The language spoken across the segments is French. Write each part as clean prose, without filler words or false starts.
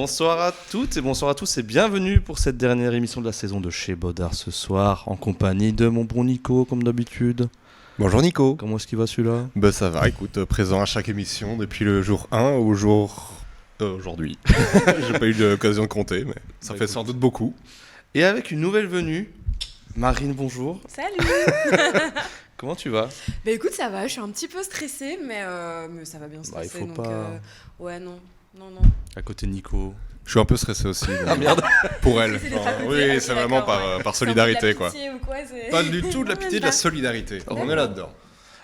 Bonsoir à toutes et bonsoir à tous et bienvenue pour cette dernière émission de la saison de Chez Baudard ce soir en compagnie de mon bon Nico comme d'habitude. Bonjour Nico. Comment est-ce qu'il va celui-là ? Bah ça va, écoute, présent à chaque émission depuis le jour 1 au jour... aujourd'hui. J'ai pas eu l'occasion de compter, mais ça fait sans doute beaucoup. Et avec une nouvelle venue, Marine, bonjour. Salut. Comment tu vas ? Bah écoute, ça va, je suis un petit peu stressée, mais ça va bien se passer. Il faut donc, pas... Ouais, non. À côté de Nico. Je suis un peu stressé aussi. Ah merde. Pour elle. C'est Genre, d'être à côté. oui, Ok, c'est vraiment d'accord, par solidarité, quoi. Ou quoi, c'est... Pas du tout de la pitié, de la solidarité. On est là-dedans.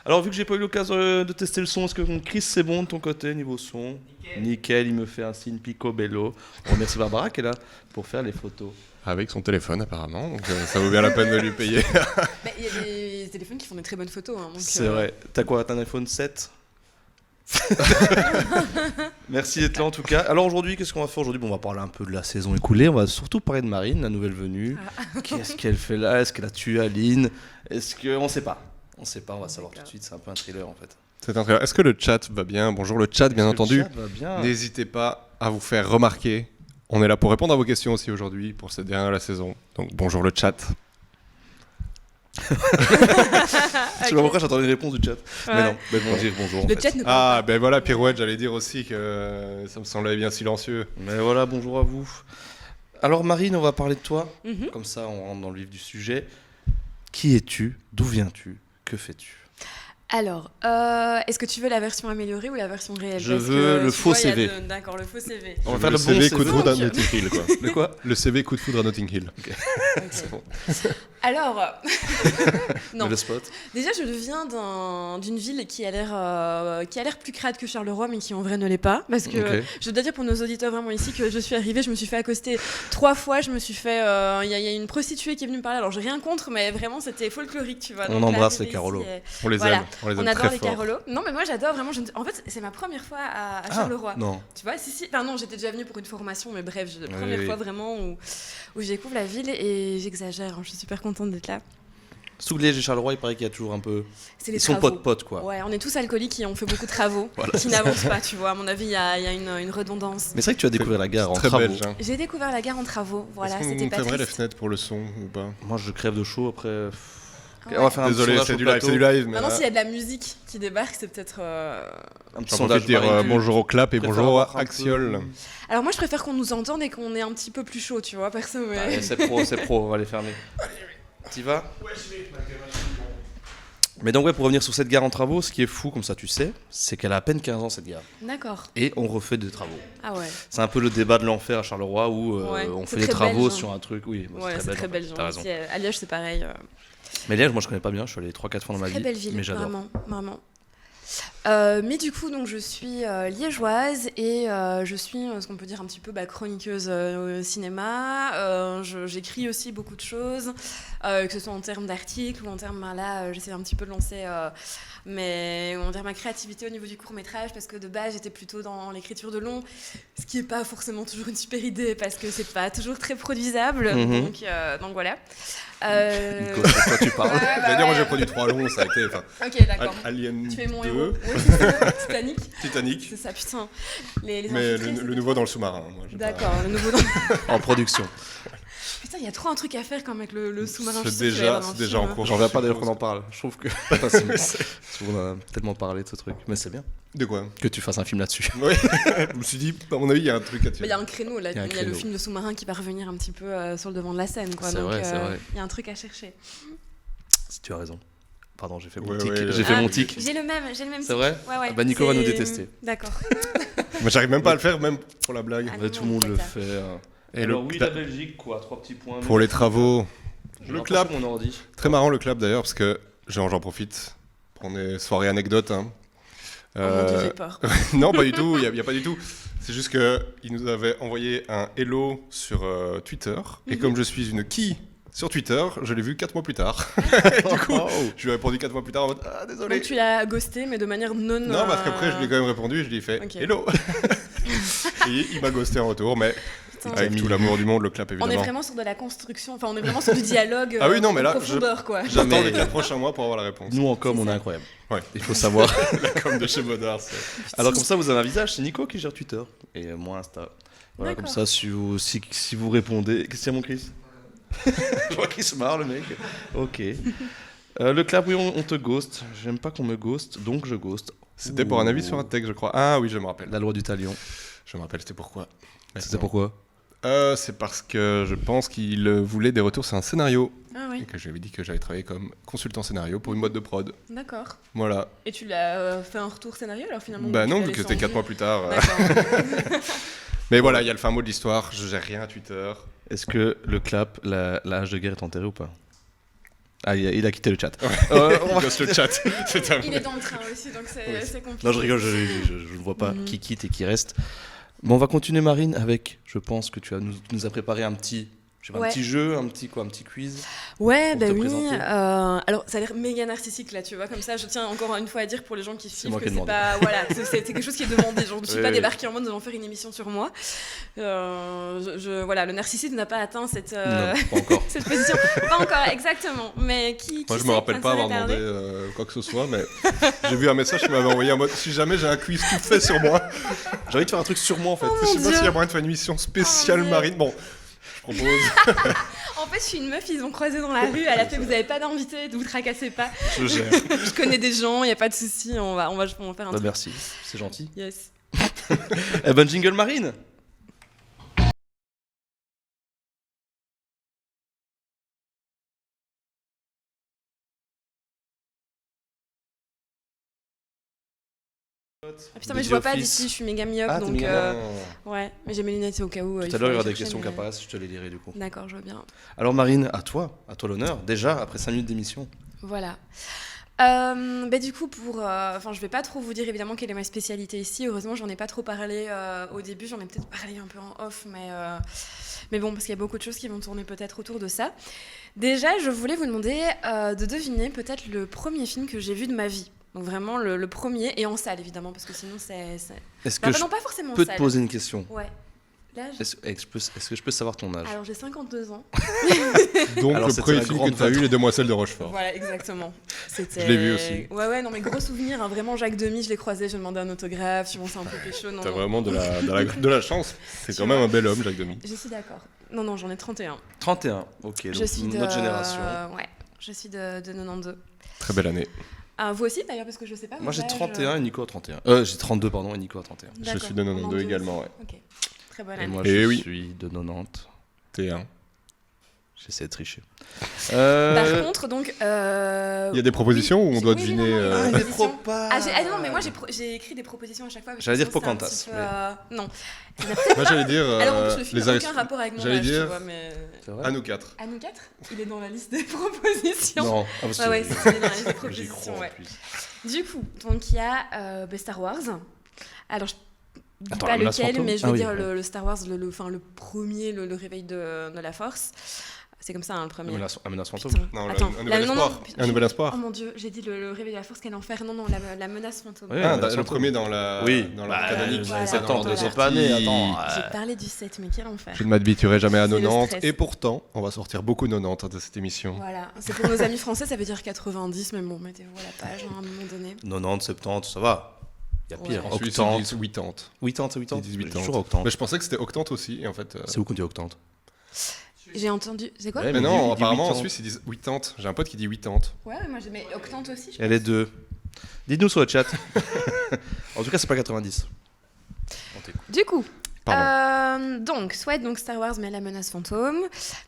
Alors vu que j'ai pas eu l'occasion de tester le son, est-ce que Chris c'est bon de ton côté niveau son ? Nickel, il me fait un signe picobello. On remercie Barbara qui est là pour faire les photos. Avec son téléphone apparemment, donc ça vaut bien la peine de lui payer. Il y a des téléphones qui font des très bonnes photos. Hein, donc, C'est vrai. T'as quoi ? T'as un iPhone 7 ? Merci d'être là en tout cas. Alors aujourd'hui, qu'est-ce qu'on va faire aujourd'hui ? On va parler un peu de la saison écoulée. On va surtout parler de Marine, la nouvelle venue. Qu'est-ce qu'elle fait là ? Est-ce qu'elle a tué Aline ? Est-ce que... On sait pas. On sait pas, on va savoir tout de suite. C'est un peu un thriller en fait. C'est un trailer. Est-ce que le chat va bien ? Bonjour le chat, bien entendu. Le chat va bien. N'hésitez pas à vous faire remarquer. On est là pour répondre à vos questions aussi aujourd'hui, pour cette dernière de la saison. Donc bonjour le chat. Je sais pas pourquoi j'attends une réponse du chat. Ouais. Mais non, mais bon, dire bonjour. Le en fait. chat ne parle Ah, ben voilà, pirouette, j'allais dire aussi que ça me semblait bien silencieux. Mais voilà, bonjour à vous. Alors Marine, on va parler de toi. pas. Mhm. Comme ça, on rentre dans le vif du sujet. Qui es-tu ? D'où viens-tu ? Que fais-tu ? Alors, est-ce que tu veux la version améliorée ou la version réelle ? Je Parce veux que, le tu faux vois, il y a CV. D'accord, le faux CV. On va faire le bon CV CV. coup de foudre à Donc- Notting Hill, quoi. Le quoi ? Le CV coup de foudre à Notting Hill. Ok. C'est bon. Alors, non. Le spot. Déjà, je viens d'une ville qui a l'air plus crade que Charleroi, mais qui en vrai ne l'est pas. Parce que Ok. je dois dire pour nos auditeurs vraiment ici que je suis arrivée, je me suis fait accoster 3 fois. Je me suis fait, il y a une prostituée qui est venue me parler. Alors j'ai rien contre, mais vraiment c'était folklorique, tu vois. On Donc, la embrasse ville les Carolos. ici est- On les Voilà. aime, on les aime On adore très les fort. Carolos. Non, mais moi j'adore vraiment. En fait, c'est ma première fois à Charleroi. Ah, non. Tu vois, si. Enfin non, j'étais déjà venue pour une formation, mais bref, la Oui, première oui. fois vraiment où je découvre la ville et j'exagère. Hein, je suis super contente d'être là. Sous Liège et Charleroi, il paraît qu'il y a toujours un peu. C'est les Ils sont travaux. potes quoi. Ouais, on est tous alcooliques et on fait beaucoup de travaux Voilà, qui c'est ça. n'avancent pas, tu vois. À mon avis, il y a une redondance. Mais c'est vrai que tu as découvert la gare en Très travaux. belge. Hein. J'ai découvert la gare en travaux, voilà, Est-ce c'était qu'on pas fermerait les triste. fenêtres pour le son ou pas Moi, je crève de chaud après. Ah On va ouais. faire un Désolé, petit c'est sondage du au live, plateau. c'est du live. Mais Maintenant, là, s'il y a de la musique qui débarque, c'est peut-être... Un petit j'en sondage. profite de dire Marine, tu bonjour au clap et préfères bonjour avoir à un peu- Axiol. Alors moi, je préfère qu'on nous entende et qu'on est un petit peu plus chaud, tu vois, perso, mais... Allez, c'est pro, on va les fermer. T'y vas ? Mais donc ouais, pour revenir sur cette gare en travaux, ce qui est fou, comme ça tu sais, c'est qu'elle a à peine 15 ans cette gare. D'accord. Et on refait des travaux. Ah ouais. C'est un peu le débat de l'enfer à Charleroi où Ouais, on c'est fait des très travaux belge, hein. sur un truc. Oui, bah, Ouais, c'est très en fait, belge. T'as hein. raison. Ici, à Liège, c'est pareil. Mais Liège, moi je connais pas bien, je suis allé 3-4 fois dans ma Très vie. belle ville, Mais j'adore. vraiment. Mais du coup, donc, je suis liégeoise et je suis ce qu'on peut dire un petit peu chroniqueuse au cinéma. J'écris aussi beaucoup de choses, que ce soit en termes d'articles ou en termes, j'essaie un petit peu de lancer on va dire ma créativité au niveau du court-métrage parce que de base, j'étais plutôt dans l'écriture de long, ce qui n'est pas forcément toujours une super idée parce que c'est pas toujours très produisable. Mhm. Donc voilà. Nico, de quoi tu parles J'allais dire, moi j'ai produit 3 longs, ça a été. enfin, Ok, d'accord. Alien Tu es mon 2, héros. Ouais, c'est ça. Titanic. Titanic, C'est ça, putain. Les mais infiltrés, le c'était nouveau dans le sous-marin. moi, j'ai pas- D'accord, le nouveau dans... En production. Putain, il y a trop un truc à faire quand même avec le sous-marin. C'est Je suis sûre qu'il va y avoir un déjà film. en cours. J'en viens pas d'ailleurs qu'on en parle. Je trouve que. On a tellement parlé de ce truc. Mais c'est bien De quoi? que tu fasses un film là-dessus. Oui, je me suis dit, à mon avis, il y a un truc à Mais tirer. il y a un créneau là, Il y a un il y a le créneau. film de sous-marin qui va revenir un petit peu sur le devant de la scène. Quoi. C'est Donc, vrai, c'est vrai. il y a un truc à chercher. Si tu as raison. Pardon, j'ai fait mon Ouais, tic. ouais, J'ai fait Ah, mon tic. J'ai le même C'est tic. vrai Ouais, ouais. Ah bah, Nico va C'est- nous détester. D'accord. Moi, j'arrive même pas à le faire, même pour la blague. Ah, Ouais, tout le monde le ça. fait. Et Alors le oui, cla- la Belgique, quoi, 3 petits points. Pour les travaux. Je Le rapproche clap. mon ordi. Très marrant le clap d'ailleurs, parce que j'en profite pour des soirées anecdotes. Hein. Oh mon Dieu, j'ai peur. Non, pas du tout, il n'y a pas du tout. C'est juste qu'il nous avait envoyé un hello sur Twitter. Et comme je suis une qui sur Twitter, je l'ai vu 4 mois plus tard. Et du coup, je lui ai répondu 4 mois plus tard en mode ah, désolé. Donc tu l'as ghosté, mais de manière non. Non, parce qu'après, je lui ai quand même répondu, je lui ai fait Ok. hello. Et il m'a ghosté en retour, mais certain. Avec tout l'amour du monde, le clap On évidemment. est vraiment sur de la construction, enfin on est vraiment sur du dialogue Ah oui, non, mais en là, profondeur quoi. J'attends Mais- les 4 prochains mois pour avoir la réponse. Nous en com, C'est on est ça. incroyable. Ouais. Il faut savoir. La com de chez Baudard, c'est... Alors comme ça, vous avez un visage. C'est Nico qui gère Twitter et moi Insta. Voilà, comme D'accord. ça, si vous répondez... Qu'est-ce qu'il y a, mon Chris? Je vois qu'il se marre, le mec. Ok. Le clap, oui, on te ghost. J'aime pas qu'on me ghost, donc je ghost. C'était pour un avis sur un tech, je crois. Ah oui, je me rappelle. La loi du talion. Je me rappelle, c'était pourquoi. C'était pourquoi? C'est parce que je pense qu'il voulait des retours sur un scénario. Ah Et oui, que je lui avais dit que j'allais travailler comme consultant scénario pour une boîte de prod. d'accord. Voilà. Et tu l'as fait un retour scénario alors finalement Bah tu non, l'as vu que laissé c'était en 4 vie. mois plus tard. D'accord. Mais voilà, il y a le fin mot de l'histoire. Je gère rien à Twitter. Est-ce que le clap, la hache de guerre est enterrée ou pas? Ah, il a quitté le chat. Il gosse le chat. C'est Il terminé. est dans le train aussi donc c'est compliqué. Non, je rigole, je ne vois pas qui quitte et qui reste. Bon, on va continuer, Marine, avec, je pense que tu nous as préparé un petit, un Ouais. petit jeu, un petit quiz. Ouais, Pour bah te oui. présenter. Alors, ça a l'air méga narcissique là, tu vois, comme ça. Je tiens encore une fois à dire pour les gens qui suivent moi que qui ai c'est demandé. pas, voilà, c'est quelque chose qui est demandé. Genre, je ne suis Oui, pas oui. débarquée en mode de faire une émission sur moi. Voilà, le narcissisme n'a pas atteint cette Non, pas encore. cette position. Pas encore, exactement. Mais qui Moi, je sait, me rappelle ça pas serait avoir demandé tardé. quoi que ce soit, mais j'ai vu un message qui m'avait envoyé en mode si jamais j'ai un quiz tout fait sur moi. J'ai envie de faire un truc sur moi, en fait. Je sais mon pas Dieu. s'il y a moyen de faire une émission spéciale Oh, mon Dieu. Marine. Bon, je propose. En fait, je suis une meuf, ils ont croisé dans la rue. Elle a fait, vous avez pas d'invité, ne vous tracassez pas. Je gère. Je connais des gens, il y a pas de souci. On va faire un Bah, truc. merci, c'est gentil. Yes. Eh ben, jingle Marine. Ah, putain, mais je vois pas d'ici, je suis méga myope, Ah, t'es donc méga ouais, mais j'ai mes lunettes au cas où. Tout à l'heure, il y aura des questions qui apparaissent, je te les lirai du coup. D'accord, je vois bien. Alors Marine, à toi l'honneur, déjà, après 5 minutes d'émission. Voilà. Du coup, je vais pas trop vous dire évidemment quelle est ma spécialité ici. Heureusement, j'en ai pas trop parlé au début. J'en ai peut-être parlé un peu en off, mais bon, parce qu'il y a beaucoup de choses qui vont tourner peut-être autour de ça. Déjà, je voulais vous demander de deviner peut-être le premier film que j'ai vu de ma vie. Donc vraiment le premier, et en salle évidemment, parce que sinon c'est... Est-ce Enfin, que je non, pas forcément en peux te salle. poser une question? Ouais. L'âge. Est-ce que je peux savoir ton âge? Alors j'ai 52 ans. Donc, Alors, le c'était premier la film que grande tu as eu, Les Demoiselles de Rochefort. Voilà, exactement. C'était... Je l'ai vu aussi. Ouais, non, mais gros souvenir, hein, vraiment, Jacques Demy, je l'ai croisé, je lui ai demandé un autographe, je suis un peu pécho. Non, T'as non. vraiment de la chance. C'est Tu quand même vois. un bel homme, Jacques Demy. Je suis d'accord. Non, j'en ai 31. 31, ok, donc Je suis de... notre génération. Ouais, je suis de 92. Très belle année. Vous aussi, d'ailleurs, parce que je sais pas. Moi vos j'ai âges, 31 et Nico a 31. J'ai 32 pardon et Nico a 31. Je D'accord, suis de 92 on en deux également, aussi. Ok, très bonne Et année. moi Eh je oui. suis de 90. T'es un. J'essaie de tricher. Par contre, donc... Il y a des propositions ou on doit deviner non, euh, il y a des des propositions. propas. Non, mais moi j'ai écrit des propositions à chaque fois. parce que J'allais dire sinon, c'est un Pocahontas, petit peu, Non. Moi j'allais dire Alors en plus, le film les n'a Arist- aucun rapport avec mon j'allais âge, tu dire- vois, mais... C'est vrai? À nous 4. À nous 4, il est dans la liste des propositions. Non. Ah, parce Ouais, que ouais, j'y- c'est dans la liste des j'y propositions, crois en ouais. plus. Du coup, donc il y a Star Wars. Alors, je dis Attends, pas la menace lequel, fantôme mais je Ah vais oui, dire ouais. le Star Wars, le premier, le réveil de la Force. C'est comme ça, hein, le premier. La menace fantôme. Putain, Non, attends. un nouvel non, espoir. putain, Un nouvel Oh espoir. mon dieu, j'ai dit le réveil de la Force, quel enfer. Non, la menace fantôme. Oui, Ah, la menace le fantôme. premier dans la Oui. dans Bah, la canonique. voilà. C'est Attends, dans de la pas né, sortie. attends. J'ai parlé du 7, mais quel enfer. Je ne m'habituerai jamais à C'est le 90 stress. et pourtant, on va sortir beaucoup 90 de cette émission. Voilà, c'est pour nos amis français, ça veut dire 90, mais bon, mettez-vous à la page hein, à un moment donné. 90, 70, ça va. Il y a pire. Ouais. Ensuite, ils 80. disent 80. 80, c'est 80. Ils disent 80. Toujours 80. Mais je pensais que c'était octante aussi, et en fait. C'est où qu'on dit 80? J'ai entendu. C'est quoi? Ouais, Ouais, Mais mais non, dis apparemment en 80. Suisse ils disent 80. J'ai un pote qui dit 80. moi j'ai. Mais octante aussi, je Et les deux. Dites-nous sur le chat. En tout cas, c'est pas 90. On t'écoute. Du coup, Pardon. donc, soit donc Star Wars, mais la menace fantôme.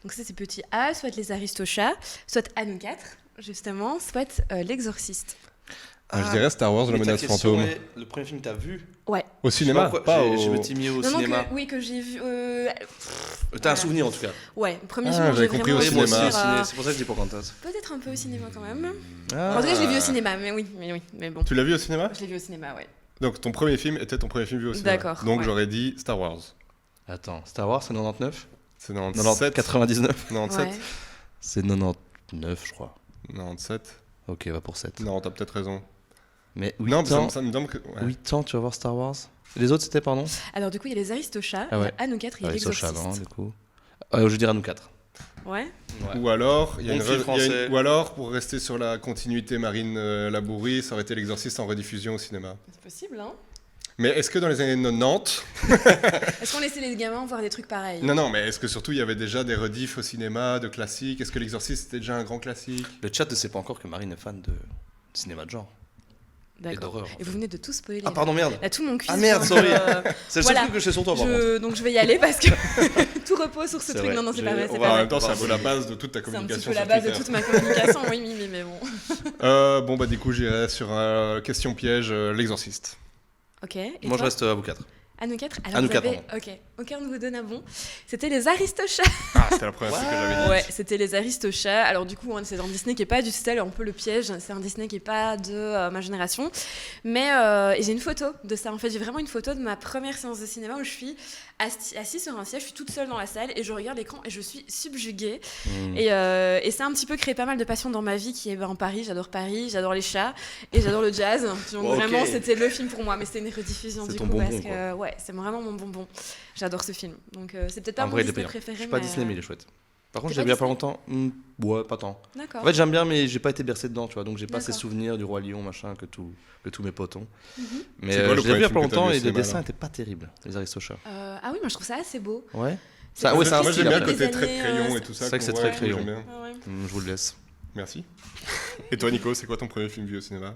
Donc ça, c'est petit A. Soit les Aristochats. Soit Anne 4, justement. Soit l'exorciste. Je dirais Star Wars, la Mais ta menace question fantôme. est, le premier film que t'as vu? Ouais. Au cinéma, Je me suis mis au Non, cinéma. oui, que j'ai vu. T'as un souvenir en tout cas. Ouais, le premier Ah, film, j'avais j'ai compris vraiment au Oui, moi aussi cinéma. au ciné. C'est pour ça que je dis Pocahontas. Peut-être un peu au cinéma quand même. Ah. En tout cas, je l'ai vu au cinéma, mais bon. Tu l'as vu au cinéma? Je l'ai vu au cinéma, ouais. Donc ton premier film était ton premier film vu au cinéma. D'accord, Donc ouais. j'aurais dit Star Wars. Attends, Star Wars, c'est 99? C'est 90, 97. 99? 97. Ouais. C'est 99, je crois. 97. Ok, va pour 7. Non, t'as peut-être raison. Mais 8 Non, ans, ça me semble que. Ouais. 8 ans, tu vas voir Star Wars. Les autres, c'était, pardon Alors du coup, il y a les Aristochats, Ah ouais. il y a Anno 4 et Aristochats, l'Exorciste. non, du coup. Je dirais nous 4. Ouais. Ou alors, il y a Bon une film français. ou alors, pour rester sur la continuité Marine Labouri, ça aurait été L'Exorciste en rediffusion au cinéma. C'est possible, hein. Mais est-ce que dans les années 90, Est-ce qu'on laissait les gamins voir des trucs pareils? non, mais est-ce que surtout il y avait déjà des rediffs au cinéma, de classiques? Est-ce que L'Exorciste était déjà un grand classique? Le chat ne sait pas encore que Marine est fan de cinéma de genre. D'accord. d'horreur, en Et vous fait. venez de tout spoiler. Ah, pardon, merde. Là, tout mon quiz. Ah, merde, vient sorry. de- C'est le Voilà. seul truc que je sais sur toi, par contre. Donc je vais y aller parce que tout repose sur ce C'est truc. vrai. Non, c'est pas J'ai- vrai. on C'est va- pas En vrai. même temps, c'est un peu la base de toute ta C'est un petit communication peu la sur base de Twitter. toute ma communication. Oui, mais bon. Bon, bah du coup, j'irai sur question piège, L'Exorciste. Ok. Et Moi, je toi reste à vous 4. Anno 4. Alors Anno vous 4, avez. Ok. Aucun de vous donne un bon. C'était les Aristochats. Ah, c'était la première fois que j'avais dit. Ouais, c'était les Aristochats. Alors du coup, hein, c'est un Disney qui est pas du style, un peu le piège. C'est un Disney qui est pas de ma génération. Mais et j'ai une photo de ça. En fait, j'ai vraiment une photo de ma première séance de cinéma où je suis assise sur un siège, je suis toute seule dans la salle et je regarde l'écran et je suis subjuguée. Et ça a un petit peu créé pas mal de passion dans ma vie qui est en Paris. J'adore les chats et j'adore le jazz. Donc Ok. vraiment, c'était le film pour moi. Mais c'était une rediffusion C'est du ton coup bonbon, parce quoi. que ouais, c'est vraiment mon bonbon. J'adore ce film. Donc c'est peut-être pas En mon vrai, il est Disney bien. préféré. Je suis pas mais, Disney, mais il est chouette. Par contre, T'es j'ai vu il y a pas pas longtemps. Ouais, pas tant. D'accord. En fait, j'aime bien, mais j'ai pas été bercé dedans, tu vois. Donc, j'ai pas ces D'accord. souvenirs du Roi Lion, machin, que tous mes potes ont. Mhm. Mais C'est quoi le je l'ai vu il y a premier pas film que t'as longtemps vu au et les cinéma, dessins alors étaient pas terribles, les Aristochats. Ah oui, moi je trouve ça assez beau. Ouais. C'est Ça, ouais, c'est un Moi, style, j'aime bien le après. côté Des trait de années, crayon et tout ça. c'est vrai que c'est qu'on très voit, crayon. j'aime bien. Ah ouais. Je vous le laisse. Merci. Et toi, Nico, c'est quoi ton premier film vu au cinéma?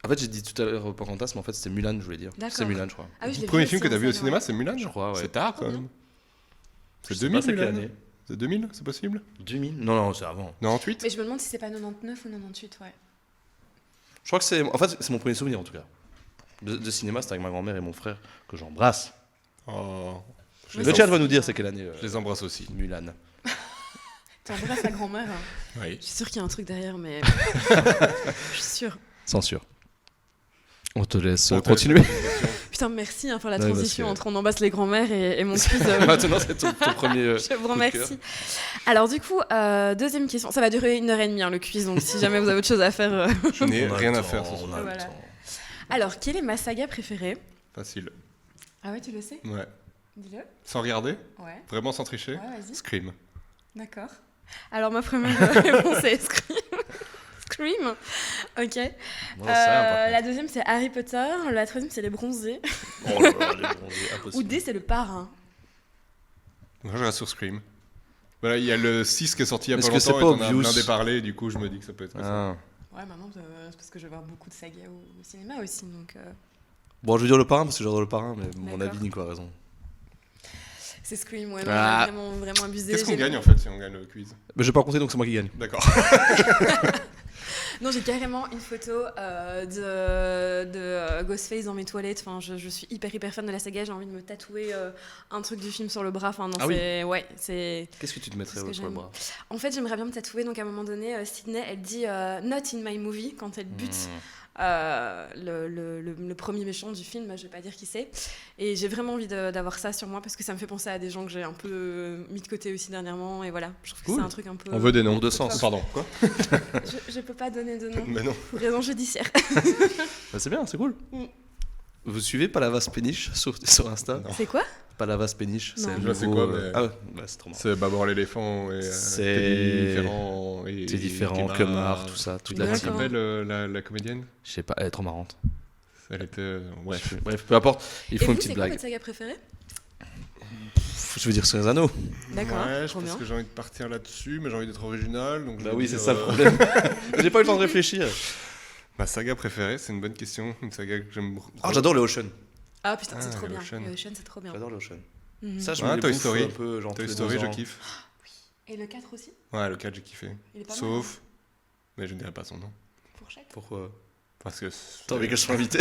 En fait, j'ai dit tout à l'heure Pocahontas, mais en fait, c'était Mulan, je voulais dire. D'accord. C'est Mulan, je crois. Ah oui, je l'ai Le premier vu film que aussi t'as en vu au salle, cinéma, ouais. c'est Mulan? Je crois, ouais. C'est tard, Trop quand bien. même. Je C'est sais 2000, pas c'est quelle Mulan? année. C'est 2000, c'est possible? 2000 Non, c'est avant. 98? Mais je me demande si c'est pas 99 ou 98, ouais. Je crois que c'est. En fait, c'est mon premier souvenir, en tout cas. De cinéma, c'était avec ma grand-mère et mon frère, que j'embrasse. Oh. Je Mais Le les, ça, chat va nous dire c'est quelle année. je les embrasse aussi. Mulan. T'embrasses ta grand-mère. Hein. Oui. Je suis sûre qu'il y a un truc derrière, mais. Je suis sûre. Censure. On te laisse On te continuer. laisse la question. Putain, merci hein, pour la Ouais, parce transition que- entre on embrasse les grand-mères et mon quiz. Maintenant, c'est ton premier. Je vous coup de remercie. Alors, du coup, deuxième question. Ça va durer 1h30 hein, le quiz, donc si jamais vous avez autre chose à faire. Je n'ai On a rien le à temps, faire ce on soir. a le Voilà. temps. Alors, quelle est ma saga préférée? Facile. Ah ouais, tu le sais? Ouais. Dis-le. Sans regarder? Ouais. Vraiment sans tricher? Ouais, vas-y. Scream. D'accord. Alors, ma première réponse est Scream. Scream. Ok. Moi, c'est un, par La deuxième, c'est Harry Potter. La troisième, c'est Les Bronzés. contre. Oh là là, les bronzés, Ou impossible. D, c'est Le Parrain. Moi, je reste sur Scream. Voilà, il y a le 6 qui est sorti il y a Est-ce pas que c'est longtemps et pas t'en as obvious blindé parler, du coup, je me dis que ça peut être ça. Ah. Ouais, maintenant, c'est parce que je vais voir beaucoup de sagas au cinéma aussi. Donc, Bon, je veux dire le parrain parce que j'adore le parrain, mais mon D'accord. avis, Nico a raison. c'est Scream, ouais, non, Ah. vraiment, vraiment abusé. Qu'est-ce qu'on J'ai- gagne en fait si on gagne le quiz? Mais je vais pas compter donc c'est moi qui gagne. D'accord. Non, j'ai carrément une photo de Ghostface dans mes toilettes. Enfin, je suis hyper fan de la saga. J'ai envie de me tatouer un truc du film sur le bras. Enfin, non, Ah oui. c'est ouais, c'est. Qu'est-ce que tu te mettrais C'est ce que sur le j'aime. bras En fait, j'aimerais bien me tatouer. Donc, à un moment donné, Sydney, elle dit Not in my movie quand elle bute le premier méchant du film. Je vais pas dire qui c'est. Et j'ai vraiment envie d'avoir ça sur moi parce que ça me fait penser à des gens que j'ai un peu mis de côté aussi dernièrement. Et voilà, je trouve que Cool. c'est un truc un peu. On veut des noms. de sens. Pardon, quoi? Je peux pas donner de nom Mais non. pour raison judiciaire. Bah, c'est bien, c'est cool. Mm. Vous suivez Palavas Péniche sur Insta Non. C'est quoi? Palavas Péniche, Non. c'est Je le vois c'est nouveau, quoi, mais- Ah ouais, bah, c'est trop marrant. C'est Babor l'éléphant et C'est- Teddy différent et C'est différent, Kemar, tout ça, toute la Comment D'accord. team. s'appelle la comédienne? Je sais pas, elle est trop marrante. Elle était. Ouais. Bref, peu importe, il Et faut vous, une c'est petite quoi blague. votre saga préférée? Je veux dire sur les anneaux. D'accord, Ouais, je trop pense bien. que j'ai envie de partir là-dessus, mais j'ai envie d'être original. Donc je Bah vais oui, dire, c'est ça le problème. J'ai pas eu le temps de réfléchir. Ma saga préférée, c'est une bonne question. Une saga que j'aime beaucoup. Ah, j'adore les Ocean. Ah putain, c'est Ah, trop le bien. Ocean. Le Ocean, c'est trop bien. J'adore les Ocean. Mhm. Ça, je Ah, me les Toy bouffe Story. un peu, genre Toy tous les Story, 2 je ans. kiffe. Et le 4 aussi? Ouais, le 4, j'ai kiffé. Il est pas mal. Sauf. Mais je ne dirai pas son nom. hein. Fourchette. Pourquoi Parce que. T'as envie que je sois invité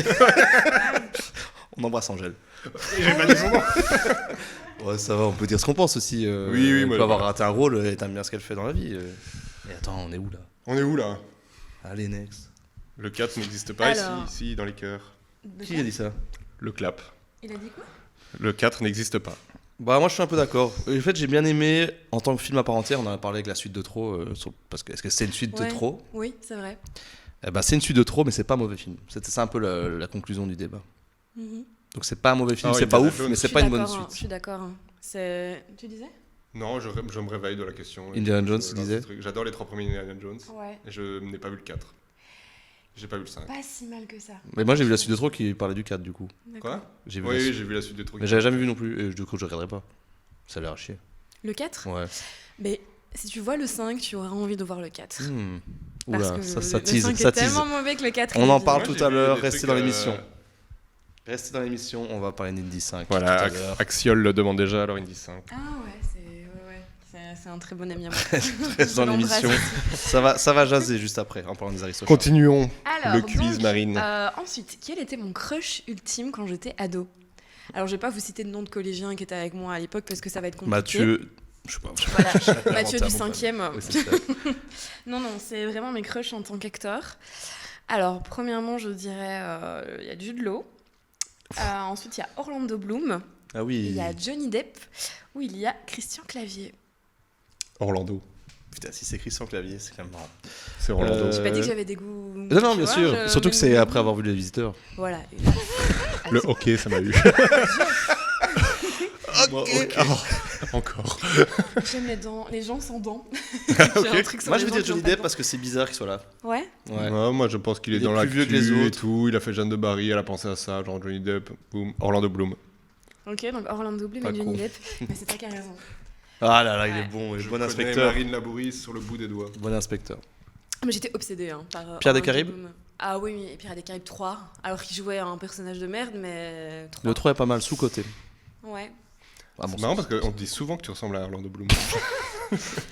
On embrasse Angèle. J'ai pas dit son nom. Ouais, ça va, on peut dire ce qu'on pense aussi. Oui, on moi, peut avoir voilà. raté un rôle et t'aimes bien ce qu'elle fait dans la vie. Et attends, on est où là On est où là? Allez, next. Le 4 n'existe pas Alors. ici, dans les cœurs. De Qui quoi a dit ça Le clap. Il a dit quoi? Le 4 n'existe pas. Bah, moi je suis un peu d'accord. En fait, j'ai bien aimé en tant que film à part entière. On en a parlé avec la suite de trop. Parce que est-ce que c'est une suite Ouais. de trop Oui, c'est vrai. Eh ben, c'est une suite de trop, mais c'est pas un mauvais film. C'était ça un peu la conclusion du débat. Mhm. Donc c'est pas un mauvais film, Ah, c'est pas Indiana ouf, Jones. mais Je c'est suis pas une bonne d'accord, hein, suite. Je suis d'accord. Hein. Tu disais? Non, je me réveille de la question. Indiana Jones, Je tu lance disais ce truc. J'adore les 3 premiers Indiana Jones. Ouais. Et je n'ai pas vu le 4. J'ai pas vu le 5. Pas si mal que ça. Mais moi j'ai vu la suite de trop qui parlait du 4 du coup. D'accord. Quoi? J'ai vu Oui, la oui, suite. j'ai vu la suite des trucs. Mais j'avais jamais vu non plus, et du coup je regarderai pas. Ça a l'air à chier. Le 4? Ouais. Mais si tu vois le 5, tu auras envie de voir le 4. Hmm. Parce Oula, que ça le tease, 5 ça est tease. tellement mauvais que le 4 On en parle Moi, tout j'ai à vu l'heure, des restez trucs, dans l'émission. Restez dans l'émission, on va parler d'Indy 5. Voilà, tout à l'heure. Axiol le demande déjà, alors Indy 5. Ah ouais, c'est un très bon ami à moi. Reste dans Je l'embrasse l'émission. aussi. Ça va jaser juste après, en parlant des Aristochats. Continuons Alors, le quiz, donc, Marine. ensuite, quel était mon crush ultime quand j'étais ado? Alors, je vais pas vous citer de nom de collégiens qui étaient avec moi à l'époque parce que ça va être compliqué. Mathieu, je sais pas. Voilà, Mathieu du Inventé un 5e. Oui, c'est ça. Non, c'est vraiment mes crushs en tant qu'acteur. Alors, premièrement, je dirais, il y a Jude Law. Ensuite, il y a Orlando Bloom. Ah oui. Il y a Johnny Depp. Ou il y a Christian Clavier. Orlando. Putain, si c'est Christian Clavier, c'est quand même marrant. C'est Orlando. J'ai pas dit que j'avais des goûts. Non, non, tu bien vois, sûr. je- Surtout que c'est après avoir vu Les Visiteurs. Voilà. Et là, Le hockey, ça m'a eu. Ok. Encore. j'aime les dents, les gens sans dents. Ok. J'ai un truc sur Moi, les je vais gens dire qui ont Johnny pas de Depp parce que c'est bizarre qu'il soit là. dents. Ouais. Ouais. Ouais, moi, je pense qu'il est Il est dans plus vieux que les l'actu et autres. tout. Il a fait Jeanne de Barry, elle a pensé à ça, genre Johnny Depp, boum. Orlando Bloom. Ok, donc Orlando Bloom Pas et Johnny con. Depp. Mais c'est toi qui as raison. Ah là là, il Ouais. est bon. Je Bon connais inspecteur. Marine Labouris sur le bout des doigts. Bon inspecteur. Mais j'étais obsédée par. Pierre des Orlando Caraïbes Bloom. Ah oui, et Pierre des Caraïbes 3. Alors qu'il jouait un personnage de merde, mais 3. Le 3 est pas mal sous-côté. Ouais. Ah, bon, C'est marrant parce qu'on te dit souvent que tu ressembles à Orlando Bloom.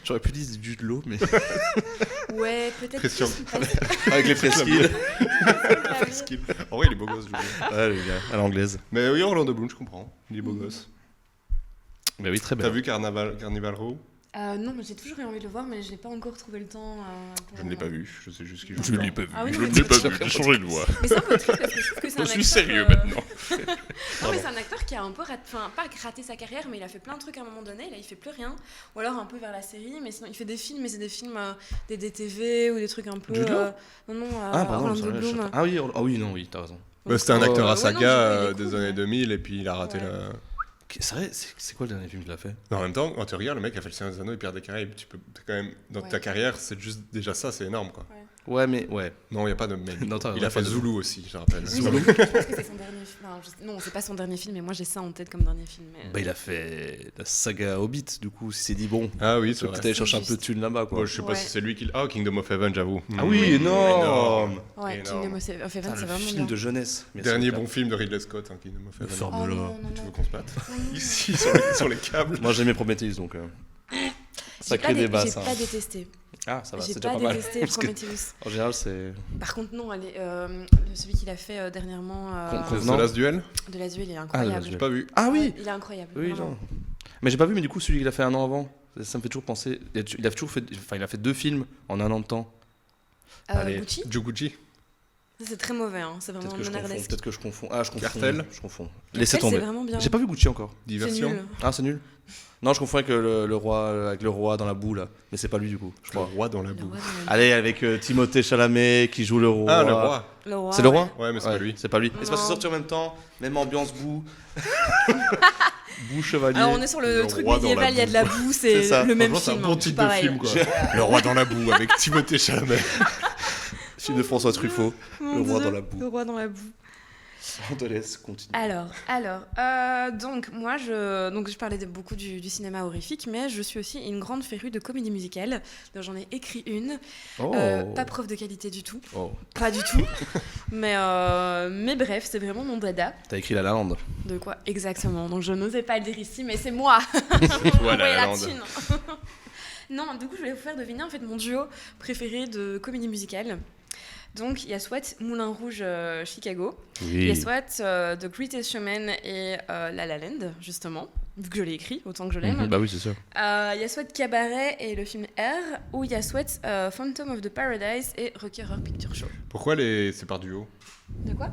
J'aurais pu dire du de l'eau, mais. Ouais, peut-être. Christian. que je suis pas Avec les fresquilles. si- En vrai, il est beau gosse, je veux dire. Ouais, le gars, à l'anglaise. Mais oui, Orlando Bloom, je comprends. Il est beau gosse. Mais oui, très bien. T'as vu Carnival Row? Non, mais j'ai toujours eu envie de le voir, mais je n'ai pas encore trouvé le temps. Pour Je ne l'ai pas vu, je sais juste qu'il Je joue. ne dedans. l'ai pas vu. Ah oui, Je non, ne mais l'ai pas c'est- vu, j'ai changé de voix. Mais c'est un peu triste parce que je trouve que c'est un Je suis acteur, sérieux maintenant. Non, mais c'est un acteur qui a un peu enfin, pas raté sa carrière, mais il a fait plein de trucs à un moment donné. Là, il fait plus rien. Ou alors un peu vers la série, mais sinon il fait des films, mais c'est des films, des DTV ou des trucs un peu. Jude Law Non, Ah, pardon, Orlando je savais, je sais Bloom. pas. Ah oui, ah oui, non, oui, t'as raison. Bah, c'était un Oh, acteur à ouais, saga non, il est des cool, années ouais. 2000 et puis il a raté Ouais. la. C'est vrai, c'est quoi le dernier film qu'il a fait? Mais en même temps, quand tu regardes, le mec a fait le Seigneur des Anneaux et Pierre des Caraïbes. Tu peux t'es quand même dans Ouais. ta carrière, c'est juste déjà ça, c'est énorme quoi. Ouais, mais ouais. Non, il y a pas de mec. Non, t'as Il a raison, fait pas de- Zulu aussi, je rappelle. Oui, Zulu. je pense que c'est son dernier film. Non, c'est pas son dernier film, mais moi j'ai ça en tête comme dernier film. Mais... Bah, il a fait la saga Hobbit, du coup, il s'est dit, bon, Ah oui, je c'est vais vrai. peut-être aller chercher un juste. peu de thunes là-bas, quoi. Moi, je sais pas Ouais. si c'est lui qui. Ah, Kingdom of Heaven, j'avoue. Ah oui, énorme! Ouais, Énorme. Kingdom of Heaven, Putain, c'est le vraiment film bien. de jeunesse. Merci, Dernier Pierre. bon film de Ridley Scott, hein, Kingdom of Le Heaven. forme. Oh là. non, non, Tu veux non. qu'on se batte Non. Ici, sur les câbles. Moi, j'ai aimé Prometheus, donc. J'ai Sacré pas débat, j'ai ça. pas détesté. Ah, ça va, J'ai c'est déjà pas pas mal. détesté Parce que, Prometheus. en général, c'est. Par contre, non, celui qu'il a fait dernièrement Convenant. The Last Duel de la Duel, il est Ah, incroyable. J'ai pas vu. Ah oui! Il est incroyable. Oui, vraiment. genre. Mais j'ai pas vu, mais du coup, celui qu'il a fait un an avant, ça me fait toujours penser. Il a toujours fait. Enfin, il a fait 2 films en un an de temps. Allez. Gucci, Juguji. ça, c'est très mauvais. Hein. C'est vraiment Peut-être que je confonds. monardesque. Peut-être que je confonds. Ah, je confonds. Cartel. Je confonds. Cartel, Laissez tomber. C'est vraiment bien. J'ai pas vu Gucci encore. C'est Diversion. nul. Ah, c'est nul. Non, je confonds avec le roi, avec le roi dans la boue là. Mais c'est pas lui du coup, je Le crois. roi dans la Le boue. roi dans la- Allez, avec Timothée Chalamet qui joue le roi. Ah, le roi. Le roi, C'est le roi? Ouais, mais c'est Ouais, pas lui. C'est pas lui. Et c'est parce que c'est Non. sorti en même temps, même ambiance boue. Boue chevalier. Alors on est sur le Le truc roi dans la médiéval, il y a de la boue, C'est c'est ça. le même Franchement, c'est film. un bon hein, titre pareil. de film, quoi. Le roi dans la boue avec Timothée Chalamet. Film de François Truffaut. Mon Le roi Dieu, dans la boue. Le roi dans la boue. On te laisse continuer. Alors, donc moi je parlais beaucoup du cinéma horrifique, mais je suis aussi une grande férue de comédie musicale. Donc j'en ai écrit une, Oh. pas preuve de qualité du tout, Oh. pas du tout. mais bref, c'est vraiment mon dada. T'as écrit La La Land. De quoi exactement? Donc je n'osais pas le dire ici, mais c'est moi. Toi, La Envoyez La Land. thune. Non, du coup je vais vous faire deviner en fait mon duo préféré de comédie musicale. Donc il y a soit Moulin Rouge Chicago, il y a Oui. soit The Greatest Showman et La La Land, justement, vu que je l'ai écrit, autant que je l'aime. Mhm, bah oui, c'est sûr. Il y a soit Cabaret et le film R, ou il y a soit Phantom of the Paradise et Rocky Horror Picture Show. Pourquoi c'est par duo? De quoi?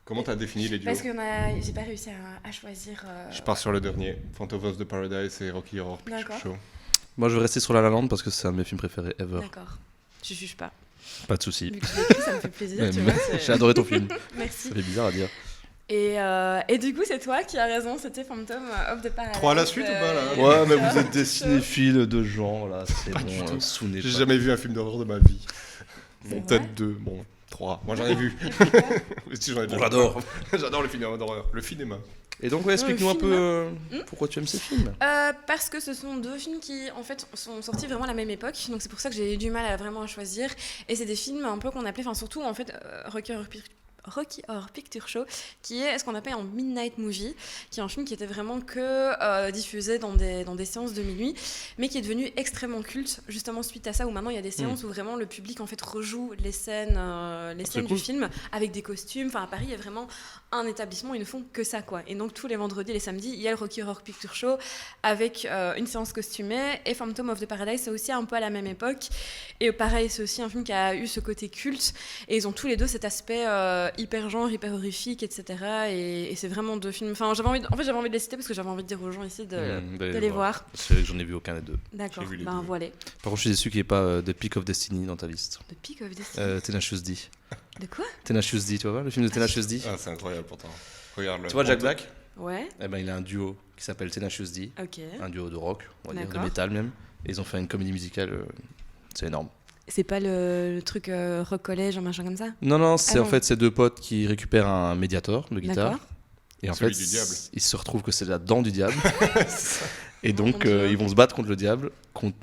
Comment t'as défini les duos? Parce que j'ai pas réussi à choisir... Je pars sur le dernier. Phantom of the Paradise et Rocky Horror Picture D'accord. Show. Moi, je vais rester sur La La Land parce que c'est un de mes films préférés ever. D'accord, je juge pas. Pas de souci. Vu que je l'ai écrit, ça me fait plaisir. Tu vois, J'ai adoré ton film. Merci. Ça fait bizarre à dire. Et du coup, c'est toi qui as raison, c'était Phantom of the Paradise. 3 à la suite ou pas, là Ouais, mais vous êtes des cinéphiles de genre, là. C'est bon, souvenez J'ai pas. jamais vu un film d'horreur de ma vie. Bon, vrai peut-être 2, bon, 3. Moi j'en ai vu. Mais si, j'en ai déjà J'adore. vu. J'adore le film d'horreur. Le cinéma. Et donc, ouais, explique-nous un Le peu film. pourquoi tu aimes ces films. Parce que ce sont deux films qui, en fait, sont sortis vraiment à la même époque. Donc c'est pour ça que j'ai eu du mal à vraiment choisir. Et c'est des films un peu qu'on appelait, enfin surtout en fait, Rocky Horror Picture Show, qui est ce qu'on appelle un midnight movie, qui est un film qui était vraiment que diffusé dans des séances de minuit, mais qui est devenu extrêmement culte, justement suite à ça, où maintenant il y a des séances où vraiment le public en fait rejoue les scènes cool. du film avec des costumes. Enfin à Paris, il y a vraiment un établissement, ils ne font que ça quoi. Et donc tous les vendredis et les samedis, il y a le Rocky Horror Picture Show avec une séance costumée, et Phantom of the Paradise, c'est aussi un peu à la même époque. Et pareil, c'est aussi un film qui a eu ce côté culte, et ils ont tous les deux cet aspect hyper genre, hyper horrifique, etc. Et c'est vraiment deux films. Enfin, j'avais envie de les citer parce que j'avais envie de dire aux gens ici de les voir. C'est vrai que j'en ai vu aucun des deux. D'accord, J'ai vu les ben deux. voilà. Par contre, je suis déçu qu'il n'y ait pas The Peak of Destiny dans ta liste. The Peak of Destiny. Tenacious D. De quoi? Tenacious D, tu vois, le film de Tenacious D. Ah, c'est incroyable pourtant. Regarde-le. Tu vois Jack Black? Ouais, Eh ben, il a un duo qui s'appelle Tenacious D. ok. Un duo de rock, on va dire, de D'accord. métal même. Et ils ont fait une comédie musicale, c'est énorme. C'est pas le truc rock collège, un machin comme ça? Non, c'est Ah en non. fait ces deux potes qui récupèrent un médiator de guitare. D'accord. Et en Celui fait, du diable. ils se retrouvent que c'est la dent du diable. Et donc, mon Dieu. ils vont se battre contre le diable,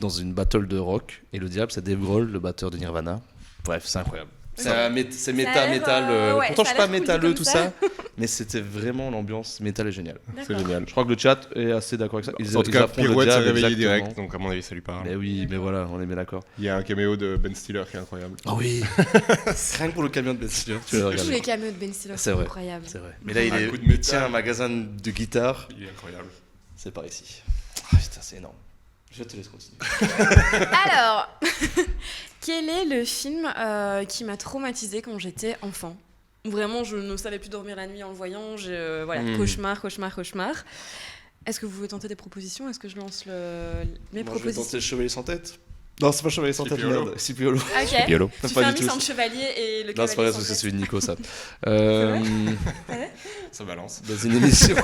dans une battle de rock. Et le diable, c'est Dave Grohl, le batteur de Nirvana. Bref, c'est incroyable. C'est Ça a méta, l'air, métal. ouais, Pourtant, je ça suis a pas l'air cool métalleux, comme tout ça. ça. Mais c'était vraiment l'ambiance métal est géniale. C'est D'accord. génial. Je crois que le chat est assez d'accord avec ça. En tout ils cas, affrontent le Pirouette s'est diable, réveillé exactement. direct, donc à mon avis, ça lui parle. Mais oui, mais voilà, on est bien d'accord. Il y a un caméo de Ben Stiller qui est incroyable. Ah oui. Rien que pour le camion de Ben Stiller, tu vas le Tous regarder. les cameos de Ben Stiller C'est sont vrai. incroyables. C'est vrai. Mais là, il Un coup de il métal. tient un magasin de guitare. Il est incroyable. C'est par ici. Ah, putain, c'est énorme. Je te laisse continuer. Alors, quel est le film qui m'a traumatisée quand j'étais enfant? Vraiment, je ne savais plus dormir la nuit en le voyant. Voilà, cauchemar. Est-ce que vous voulez tenter des propositions? Est-ce que je lance mes Moi, je vais propositions? tenter le chevalier sans tête. Non, c'est pas chevalier sans tête, Scipiolo. merde. Scipiolo. Ok. Piolo. Tu Pas fais un du mix tout. entre chevalier et le Non, c'est pas cavalier vrai, parce sans que c'est tête. celui de Nico, ça. Ça balance. Dans une émission,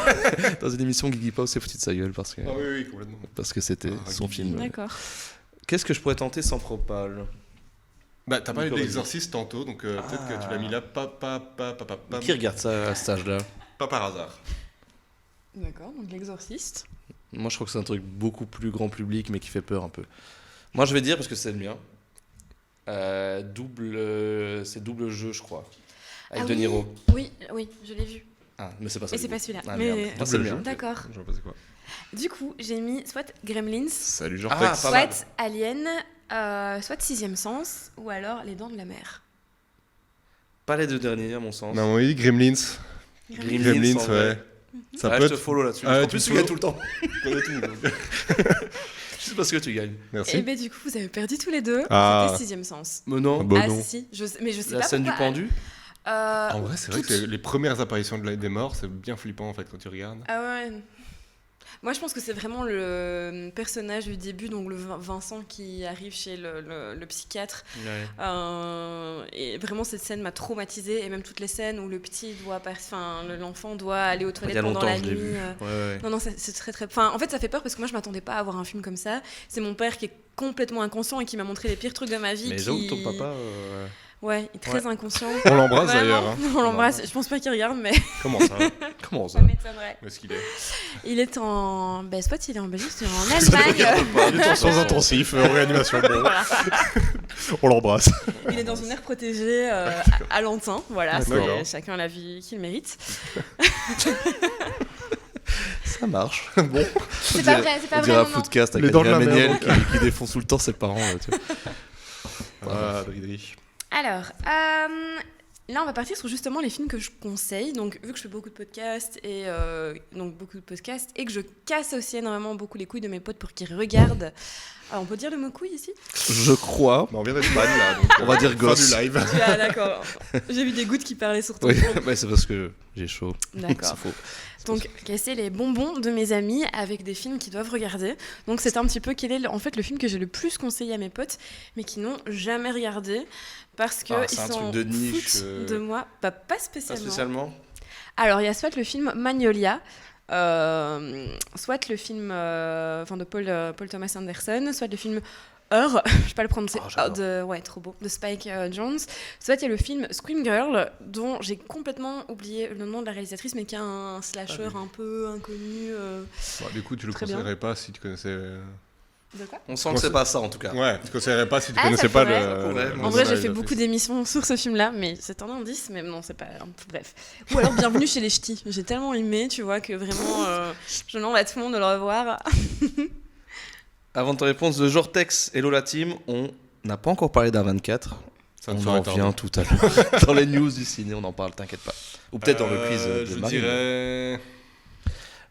dans une émission, Guigui Pau s'est foutu de sa gueule parce que, Ah oui, complètement. c'était Ah, son Guigui. film. D'accord. Qu'est-ce que je pourrais tenter sans propale? Bah, t'as parlé de Nico, l'exorciste tantôt, donc peut-être que tu l'as mis là, pas Qui regarde ça à cet âge-là? par hasard. D'accord, donc l'exorciste. Moi, je crois que c'est un truc beaucoup plus grand public, mais qui fait peur un peu. Moi, je vais dire, parce que c'est le mien, c'est double jeu, je crois. Avec Ah De oui. Niro. Oui, je l'ai vu. Ah, mais c'est pas ça. Et du c'est coup. pas celui-là. Ah, mais... merde. Ah, c'est le mien. D'accord. Je vois pas c'est quoi. Du coup, j'ai mis soit Gremlins, Salut, Ah, Jean-Tex. pas mal. soit Alien, soit Sixième Sens, ou alors Les Dents de la Mer. Pas les deux derniers, à mon sens. Non, oui, Gremlins. Gremlins, en vrai. ouais. Ça Ouais, peut je te être. follow là-dessus. Ah, En tu plus, me tu gagnes follow. tout le temps. Je connais tout. donc. Juste parce que tu gagnes. Merci. Et bien du coup, vous avez perdu tous les deux. Ah. C'était Sixième Sens. Mais non. Bon, Ah non. si, mais je sais La pas scène du pourquoi. pendu. En vrai, c'est vrai que les premières apparitions des morts, c'est bien flippant en fait quand tu regardes. Ah ouais. Moi, je pense que c'est vraiment le personnage du début, donc le Vincent qui arrive chez le psychiatre. Et vraiment, cette scène m'a traumatisée. Et même toutes les scènes où le petit doit, l'enfant doit aller aux Il toilettes y a pendant longtemps, la je l'ai nuit. vu. Ouais. Non, c'est très très. Enfin, en fait, ça fait peur parce que moi, je m'attendais pas à voir un film comme ça. C'est mon père qui est complètement inconscient et qui m'a montré les pires trucs de ma vie. Mais qui... j'avoue, ton papa. Ouais, il est très inconscient. On l'embrasse Vraiment, d'ailleurs. hein. On l'embrasse. Je pense pas qu'il regarde, mais Comment ça Comment ça ça m'étonnerait. Où est-ce qu'il est Il est en. Ben, soit il est en Belgique, soit en Allemagne. Sans intensif, en réanimation. Bon. On l'embrasse. Il est dans une aire protégée à Lantin. Voilà, D'accord. chacun la vie qu'il mérite. Ça marche. C'est pas vrai, c'est pas On vrai. dirait un Non, non. footcast avec Les dents de Adrien la mer, Méniel qui défonce tout le temps ses parents. Tu vois. Ah, Dridri. Alors, là, on va partir sur justement les films que je conseille. Donc, vu que je fais beaucoup de podcasts et que je casse aussi énormément beaucoup les couilles de mes potes pour qu'ils regardent. On peut dire le mot couille ici? Je crois. Bah, on vient d'être ban là. Donc, On va dire fin gosse. du live. Ah, d'accord. J'ai vu des gouttes qui parlaient sur ton Oui, front. c'est parce que j'ai chaud. D'accord. C'est faux. Donc, casser les bonbons de mes amis avec des films qu'ils doivent regarder. Donc, c'est un petit peu quel est en fait le film que j'ai le plus conseillé à mes potes, mais qui n'ont jamais regardé parce qu'ils c'est un sont truc de niche, foutent de moi. Pas Pas spécialement. spécialement. Alors, il y a soit le film Magnolia, soit le film de Paul Thomas Anderson, soit le film Her, je sais pas le prononcer, trop beau, de Spike Jonze. Soit il y a le film Scream Girl, dont j'ai complètement oublié le nom de la réalisatrice, mais qui est un slasher un peu inconnu. Du coup, tu le Très bien. conseillerais pas si tu connaissais. De quoi ? On sent que c'est pas ça en tout cas. Ouais, tu conseillerais pas si tu Ah, connaissais ça pas pourrait. le. Ça pourrait. le En En vrai, j'ai fait réalisatrice. beaucoup d'émissions sur ce film-là, mais c'est un indice, mais non, c'est pas. Bref. Ou alors Bienvenue chez les Ch'tis. J'ai tellement aimé, tu vois, que vraiment, je demande à tout le monde de le revoir. Avant de ta réponse de Jortex, hello la team, on n'a pas encore parlé d'A24. Ça ne On saurait en tarder. revient tout à l'heure. Dans les news du ciné, on en parle, t'inquiète pas. Ou peut-être dans le quiz de Je Marine. dirais.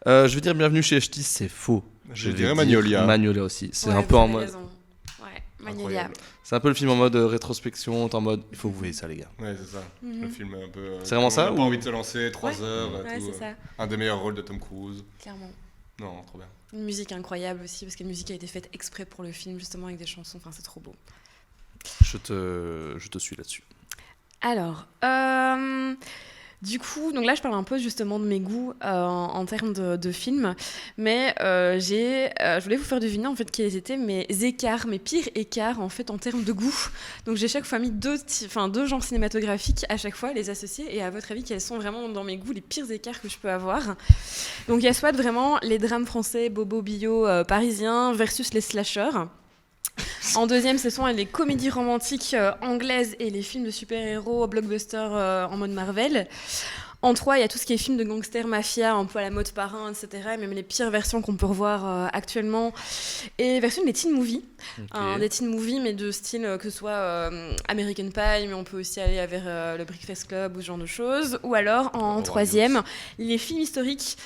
Je veux dire bienvenue chez Ch'tis, c'est faux. Je vais dirais dire Magnolia. Magnolia aussi. C'est Ouais, un peu vous en avez mode. raison. Ouais, Magnolia. Incroyable. C'est un peu le film en mode rétrospection. T'es en mode. Il faut que vous voyez ça, les gars. Ouais, c'est ça. Mhm. Le film un peu. C'est vraiment ça, On n'a pas ou- envie de se lancer, 3 Ouais. heures. Ouais, tout, c'est ça, Un des meilleurs rôles de Tom Cruise. clairement. Non, trop bien. Une musique incroyable aussi, parce que la musique a été faite exprès pour le film, justement, avec des chansons. Enfin, c'est trop beau. Je te suis là-dessus. Alors, du coup, donc là, je parle un peu justement de mes goûts en termes de films, mais je voulais vous faire deviner en fait quels étaient mes écarts, mes pires écarts en fait en termes de goût. Donc j'ai chaque fois mis deux genres cinématographiques à chaque fois, les associer. Et à votre avis, quels sont vraiment dans mes goûts les pires écarts que je peux avoir ? Donc il y a soit vraiment les drames français, bobo, bio, parisiens versus les slashers. En deuxième, ce sont les comédies romantiques anglaises et les films de super-héros blockbusters en mode Marvel. En 3, il y a tout ce qui est films de gangsters, mafia, un peu à la mode Parrain, etc. Et même les pires versions qu'on peut revoir actuellement. Et version des teen movies. Ok. Des teen movies, mais de style que ce soit American Pie, mais on peut aussi aller vers le Breakfast Club ou ce genre de choses. Ou alors, en troisième, les films historiques,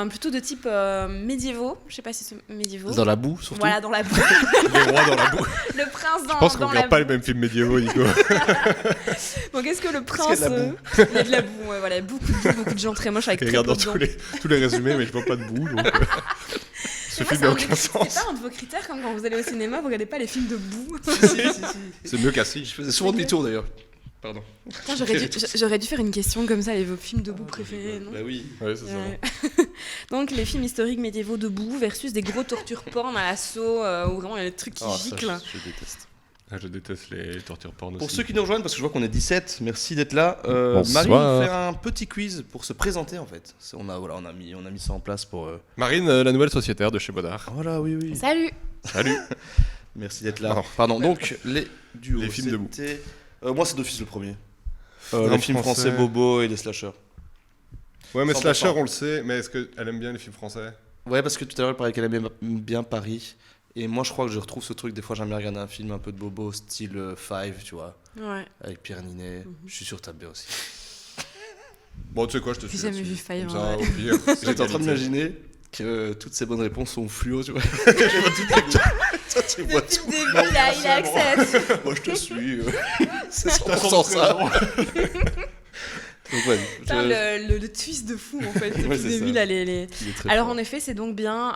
plutôt de type médiévaux. Je sais pas si c'est médiévaux. Dans la boue, surtout. Voilà, dans la boue. Les rois dans la boue. Le prince dans, Je pense qu'on dans la regarde pas boue. les mêmes films médiévaux, Nico. Donc est-ce que le qu'il y a prince... de la boue il y a de la boue, ouais, voilà. Beaucoup de gens très moches avec Je très regarde peu dans de dents. tous les résumés, mais je vois pas de boue. Donc, ce Mais film moi, n'a aucun sens. c'est pas un de vos critères comme quand vous allez au cinéma, vous regardez pas les films de boue. C'est mieux qu'assis. Je faisais souvent demi-tour d'ailleurs. Pardon. Putain, j'aurais dû faire une question comme ça, vos films de boue préférés, non Bah oui. Ouais, c'est ça. Ouais. Donc les films historiques médiévaux debout versus des gros tortures porn à l'assaut où vraiment il y a des trucs qui Ah, ça, giclent. je déteste. Ah, je déteste les tortures porn Pour aussi. ceux qui nous rejoignent, parce que je vois qu'on est 17, merci d'être là. Bonsoir. Marie fait un petit quiz pour se présenter en fait. On a mis ça en place pour. Marine, la nouvelle sociétaire de chez Bodard. Voilà, oui. Salut. Salut. Merci d'être là. Non. Pardon. Donc les duos. Les films debout. c'était- moi c'est d'office le premier. Drame Les films français bobo et les slashers. Ouais, mais 100%. Slasher, on le sait. Mais est-ce qu'elle aime bien les films français? Ouais, parce que tout à l'heure elle parlait qu'elle aimait bien Paris. Et moi je crois que je retrouve ce truc. Des fois j'aime bien regarder un film un peu de bobo, style Five, tu vois, Ouais. avec Pierre Ninet. Je suis sûr que t'as bien aussi. Bon, tu sais quoi, je te J'ai suis. jamais là-dessus. vu Five, Comme en ça, vrai. au pire. J'étais en train d'imaginer que toutes ces bonnes réponses sont fluo, tu vois. Je vois tout avec toi. Toi, tu vois Depuis tout. le début, il a accès. Moi, je te suis. C'est 100% ça. Donc, ouais, Putain, le twist de fou en fait. Depuis Ouais, le c'est début, ça. là, il est très Alors fort. en effet, c'est donc bien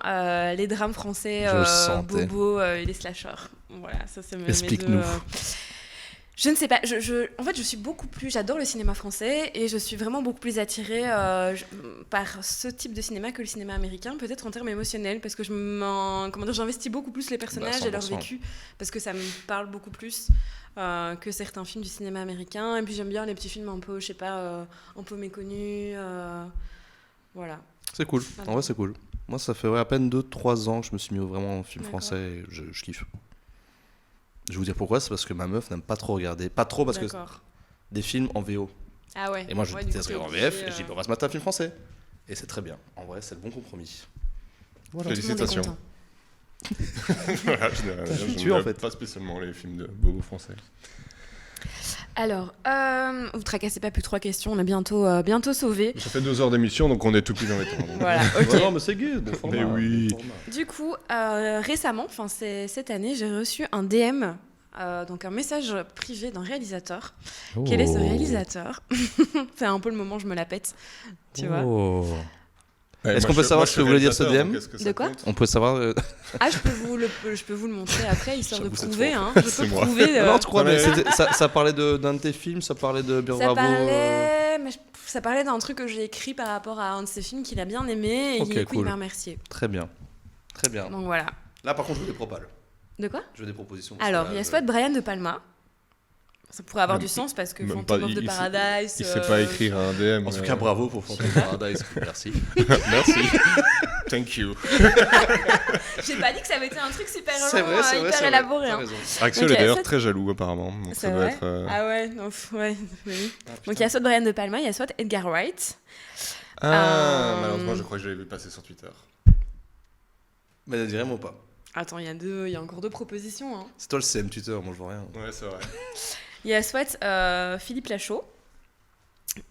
les drames français, Je le sentais. bobo et les slashers. Voilà, ça c'est mes Explique-nous. deux, Je ne sais pas. En fait, je suis beaucoup plus. J'adore le cinéma français et je suis vraiment beaucoup plus attirée par ce type de cinéma que le cinéma américain, peut-être en termes émotionnels, parce que j'investis beaucoup plus les personnages et leur 100%. vécu, parce que ça me parle beaucoup plus que certains films du cinéma américain. Et puis j'aime bien les petits films un peu, je sais pas, un peu méconnus. Voilà. C'est cool. En vrai, c'est cool. Moi, ça fait à peine 2-3 ans que je me suis mis vraiment au film D'accord. français et je kiffe. Je vais vous dire pourquoi. C'est parce que ma meuf n'aime pas trop regarder. Pas trop parce que D'accord. des films en VO. Ah ouais. Et moi, je Ouais, du déteste coup, regarder t'es en VF. obligé, Et je dis, on va se mettre un film français. Et c'est très bien. En vrai, c'est le bon compromis. Voilà. tout le monde est Félicitations. content. Voilà, je Tu, en fait. pas spécialement les films de bobo français. Alors, vous tracassez pas plus 3 questions, on est bientôt sauvés. Ça fait 2 heures d'émission, donc on est tout pile dans les temps. donc. Voilà, ok. Ouais, non, mais c'est gay. Bon format, Mais oui. bon format. Du coup, récemment, enfin cette année, j'ai reçu un DM, donc un message privé d'un réalisateur. Quel est ce réalisateur? C'est un peu le moment où je me la pète, tu vois. Oh. Ouais, Est-ce moi, qu'on peut je- savoir moi, ce je que suis voulait dire ce réalisateur, DM? donc est-ce que ça De quoi compte On peut savoir. Ah, je peux vous le montrer après, histoire de J'avoue, c'est prouver. trop. Hein. Je C'est peux moi. prouver. Non, tu crois, Non, mais mais- ça parlait d'un de tes films, ça parlait de Bien Ça Bravo. parlait, mais ça parlait d'un truc que j'ai écrit par rapport à un de ses films qu'il a bien aimé et Ok, du coup cool. il m'a remercié. Très bien. Très bien. Donc voilà. Là, par contre, je veux des propales. De quoi? Je veux des propositions. parce Alors, que il y là, a je- soit Brian De Palma. Ça pourrait avoir Même- du sens parce que même Phantom pas- of the il sait- Paradise. Il sait pas écrire un DM. En tout cas, bravo pour Phantom Paradise. Merci. Merci. Thank you. J'ai pas dit que ça avait été un truc super C'est long, vrai, c'est vrai. hyper c'est élaboré. vrai. T'as Hein. raison. Axel Ok, est d'ailleurs ça- très jaloux apparemment. Donc C'est ça doit vrai. être. Ah ouais, non, ouais, oui. Ah, Donc il y a soit Brian De Palma, il y a soit Edgar Wright. Ah, malheureusement, je crois que je l'avais vu passer sur Twitter. Mais ne dis vraiment pas. Attends, il y a encore deux propositions. Hein. C'est toi le CM Twitter, moi je vois rien. Ouais, c'est vrai. Il y a soit Philippe Lachaud,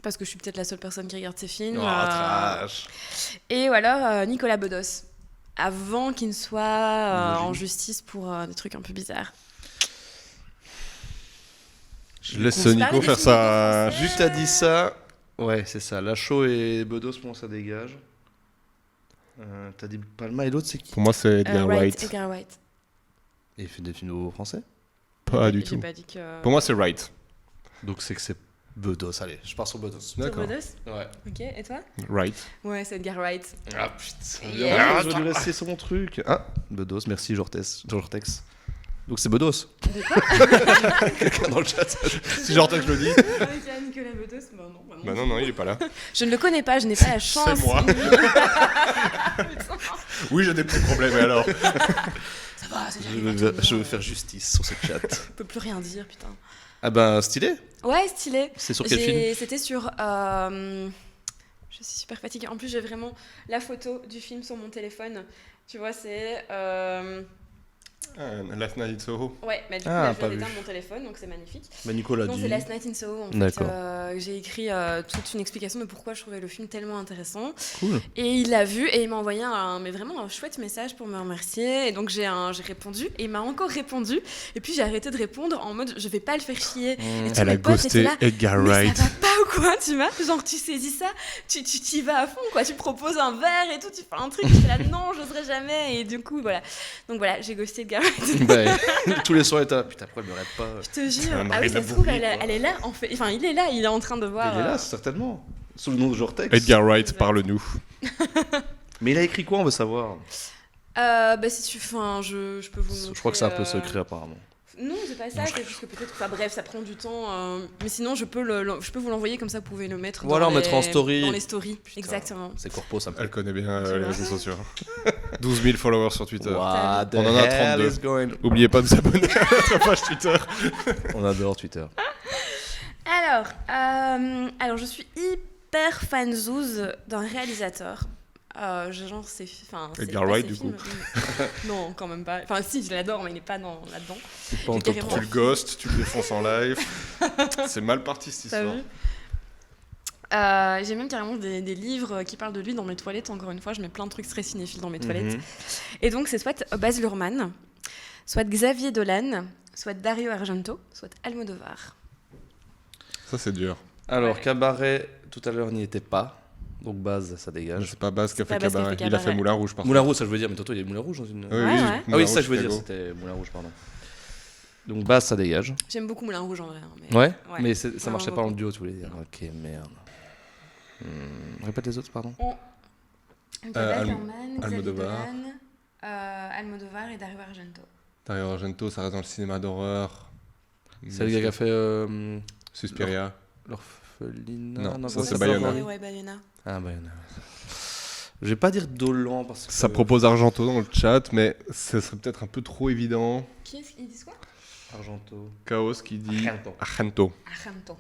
parce que je suis peut-être la seule personne qui regarde ses films. Oh, trash. Et ou alors Nicolas Bedos, avant qu'il ne soit Logique. en justice pour des trucs un peu bizarres. Je laisse On se parlait Nico des faire films ça. français. Juste t'as dit ça. Ouais, c'est ça. Lachaud et Bedos, pour moi, ça dégage. T'as dit Palma et l'autre, c'est qui? Pour moi, c'est Edgar Wright. Edgar Wright. Et il fait des films français. Pas du J'ai tout. pas dit que... Pour moi, c'est Wright. Donc c'est que c'est Bedos. Allez, je pars sur Bedos. Toi, D'accord. Bedos Ouais. Ok, et toi? Wright. Ouais, c'est Edgar Wright. Ah putain. Yeah. Je vais lui rester sur mon truc. Ah, Bedos, merci Jortex. Donc c'est Bedos. De quoi? Quelqu'un dans le chat. Si genre que je le dis. Ok, Nicolas Bedos, bah non, bah non. Bah non, non, il est pas là. Je ne le connais pas, je n'ai pas la chance. C'est moi. Oui, j'ai des petits problèmes, et alors Ça va, c'est déjà Je veux faire justice sur ce chat. Je peux plus rien dire, putain. Ah ben, stylé. Ouais, stylé. C'est sur quel film? C'était sur... Je suis super fatiguée. En plus, j'ai vraiment la photo du film sur mon téléphone. Tu vois, c'est... Last Night in Soho. Ouais, bah, du coup, Ah, là, je pas viens vu. d'éteindre mon téléphone, donc c'est magnifique. Bah, Nicolas Non, dit. c'est Last Night in Soho, en fait. D'accord. J'ai écrit toute une explication de pourquoi je trouvais le film tellement intéressant. Cool. Et il l'a vu et il m'a envoyé mais vraiment un chouette message pour me remercier. Et donc j'ai répondu et il m'a encore répondu. Et puis j'ai arrêté de répondre en mode je vais pas le faire chier. Et tous Elle mes a potes ghosté étaient là, Edgar mais Wright. ça va pas ou quoi, tu vois? Genre tu saisis ça, tu t'y vas à fond quoi. Tu proposes un verre et tout, tu fais un truc, tu fais là non, j'oserais jamais. Et du coup voilà. Donc voilà, j'ai ghosté Edgar Wright. Bah, tous les soirs, il était là. Putain, pourquoi elle me répond pas? Je te jure. Un Ah oui, arrêt ça de se trouve, bourrier, elle quoi. est là en fait. Enfin, il est là, il est en train de voir. Il est là, certainement. Sous le nom de Jortex. Edgar Wright, Exact. parle-nous. Mais il a écrit quoi, on veut savoir? Bah si tu. Enfin, je peux vous montrer. Je crois que c'est un peu secret, apparemment. Non, c'est pas ça, c'est juste que peut-être. Enfin bref, ça prend du temps. Mais sinon, je peux vous l'envoyer comme ça, vous pouvez le mettre. Voilà, dans on mettra en story. Dans les stories, exactement. C'est corpo, ça me Elle plaît. connaît bien Tu les vois. réseaux sociaux. 12 000 followers sur Twitter. What the On en a hell 32. is going- N'oubliez pas de vous abonner à notre page Twitter. On adore Twitter. Alors, je suis hyper fan zouze d'un réalisateur. Genre, c'est. Enfin, c'est Edgar pas Wright, ses du coup. films. Non, quand même pas. Enfin, si, je l'adore, mais il n'est pas là-dedans. C'est pas en top carrément- 3. Tu le ghostes, tu le défonces en live. C'est mal parti cette T'as histoire. vu J'ai même carrément des livres qui parlent de lui dans mes toilettes. Encore une fois, je mets plein de trucs très cinéphiles dans mes toilettes. Mhm. Et donc, c'est soit Baz Luhrmann, soit Xavier Dolan, soit Dario Argento, soit Almodovar. Ça, c'est dur. Alors, Ouais. Cabaret, tout à l'heure, n'y était pas. Donc, base, ça dégage. C'est pas Baz qui a C'est fait pas Baz qui a Cabaret. fait Il a fait Cabaret. Moulin Rouge, par Moulin contre. Rouge, ça je veux dire, mais Toto, il y a Moulin Rouge dans une. Oui, Ouais, oui, ouais. Moulin Ah oui, c'est ça Rouge, que je veux dire, Chicago. c'était Moulin Rouge, pardon. Donc, base, ça dégage. J'aime beaucoup Moulin Rouge en vrai. Hein, mais... Ouais, Ouais. mais ça Vraiment marchait pas en beaucoup. duo, tu voulais dire. Ok, merde. Répète les autres, pardon. Donc, il y a Baz Alm- Luhrmann, Xavier Almodovar. Dolan, Almodovar et Dario Argento. Dario Argento, ça reste dans le cinéma d'horreur. C'est le gars qui a fait Suspiria. l'orphelinat. Non, ça, pas c'est ça, Bayona. non Ouais, Bayona. Ah, Bayona. Je vais pas dire Dolan parce que. Ça propose Argento dans le chat, mais ce serait peut-être un peu trop évident. Qui est-ce qu'ils disent quoi? Argento. Chaos qui dit Argento. Argento. Argento.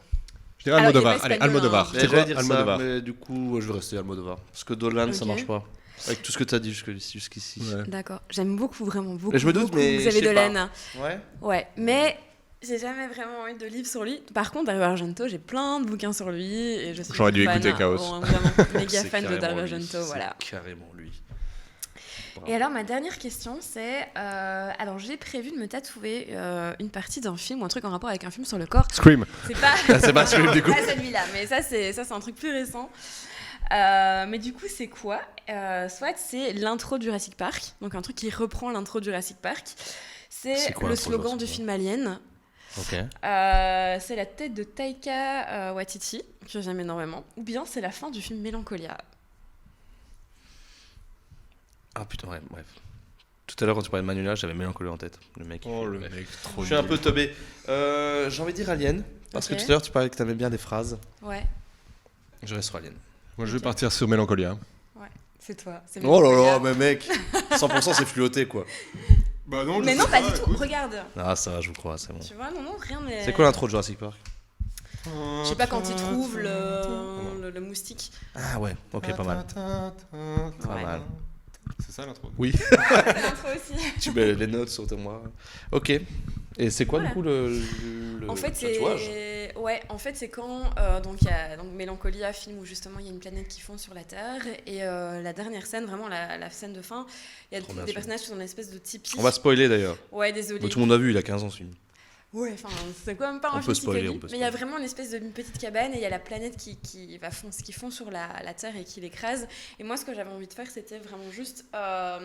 Je dirais Alors, il est Almodovar. pas Allez, espagnol, Almodovar. hein. C'est J'allais quoi dire Almodovar. ça, mais du coup, je vais rester Almodovar. Parce que Dolan, ça Ok. marche pas. Avec tout ce que tu as dit jusqu'ici. Ouais. D'accord. J'aime beaucoup, vraiment beaucoup. Mais je me doute, beaucoup mais Xavier je sais pas. Dolan. Ouais. Ouais, mais j'ai jamais vraiment eu de livre sur lui. Par contre, Dario Argento, j'ai plein de bouquins sur lui et je suis J'aurais dû fan, écouter Chaos. Vraiment méga C'est fan de carrément Dario lui, Argento, c'est voilà. Carrément lui. Bravo. Et alors, ma dernière question, c'est... alors, j'ai prévu de me tatouer une partie d'un film ou un truc en rapport avec un film sur le corps. Scream. C'est pas... Ah, c'est pas celui du coup. Pas celui-là, mais ça, c'est un truc plus récent. Mais du coup, c'est quoi Soit c'est l'intro de Jurassic Park, donc un truc qui reprend l'intro de Jurassic Park. C'est quoi le l'intro de slogan du Jurassic film Alien. Ok. C'est la tête de Taika Waititi, que j'aime énormément. Ou bien c'est la fin du film Mélancolia. Ah putain, ouais, bref. Tout à l'heure, quand tu parlais de Manuela, j'avais Mélancolie en tête. Le mec. Oh, le bref. mec, trop Je suis un nul. peu teubé. J'ai envie de dire Alien. Parce Ok. que tout à l'heure, tu parlais que t'aimais bien des phrases. Ouais, Je reste sur Alien. Moi, je vais Ok. partir sur Mélancolia. c'est toi. C'est Oh là Mélancolia. là, mais mec 100% c'est fluoté quoi. Bah non, Mais non, pas du tout. Regarde. Ah, ça va, je vous crois, c'est bon. Tu vois, non, rien n'est. C'est quoi l'intro de Jurassic Park? Je sais pas quand il trouve le moustique. Ah ouais, ok, pas mal. Pas Ouais. mal. C'est ça l'intro. Oui, L'intro aussi. tu mets les notes sur moi. Ok. Et c'est quoi Voilà. du coup le En fait, tatouage? c'est quand donc il y a donc Mélancolia, film où justement il y a une planète qui fond sur la Terre et la dernière scène, vraiment la scène de fin, il y a Trop bien, des ce personnages qui sont dans une espèce de tipi. On va spoiler d'ailleurs. Ouais, désolé. Bon, tout le monde a vu, il a 15 ans ce film. Ouais, enfin, c'est quand même pas On un peut film si spoiler, connu, on peut mais il y a spoiler. vraiment une espèce de petite cabane et il y a la planète qui fond sur la Terre et qui l'écrase. Et moi, ce que j'avais envie de faire, c'était vraiment juste un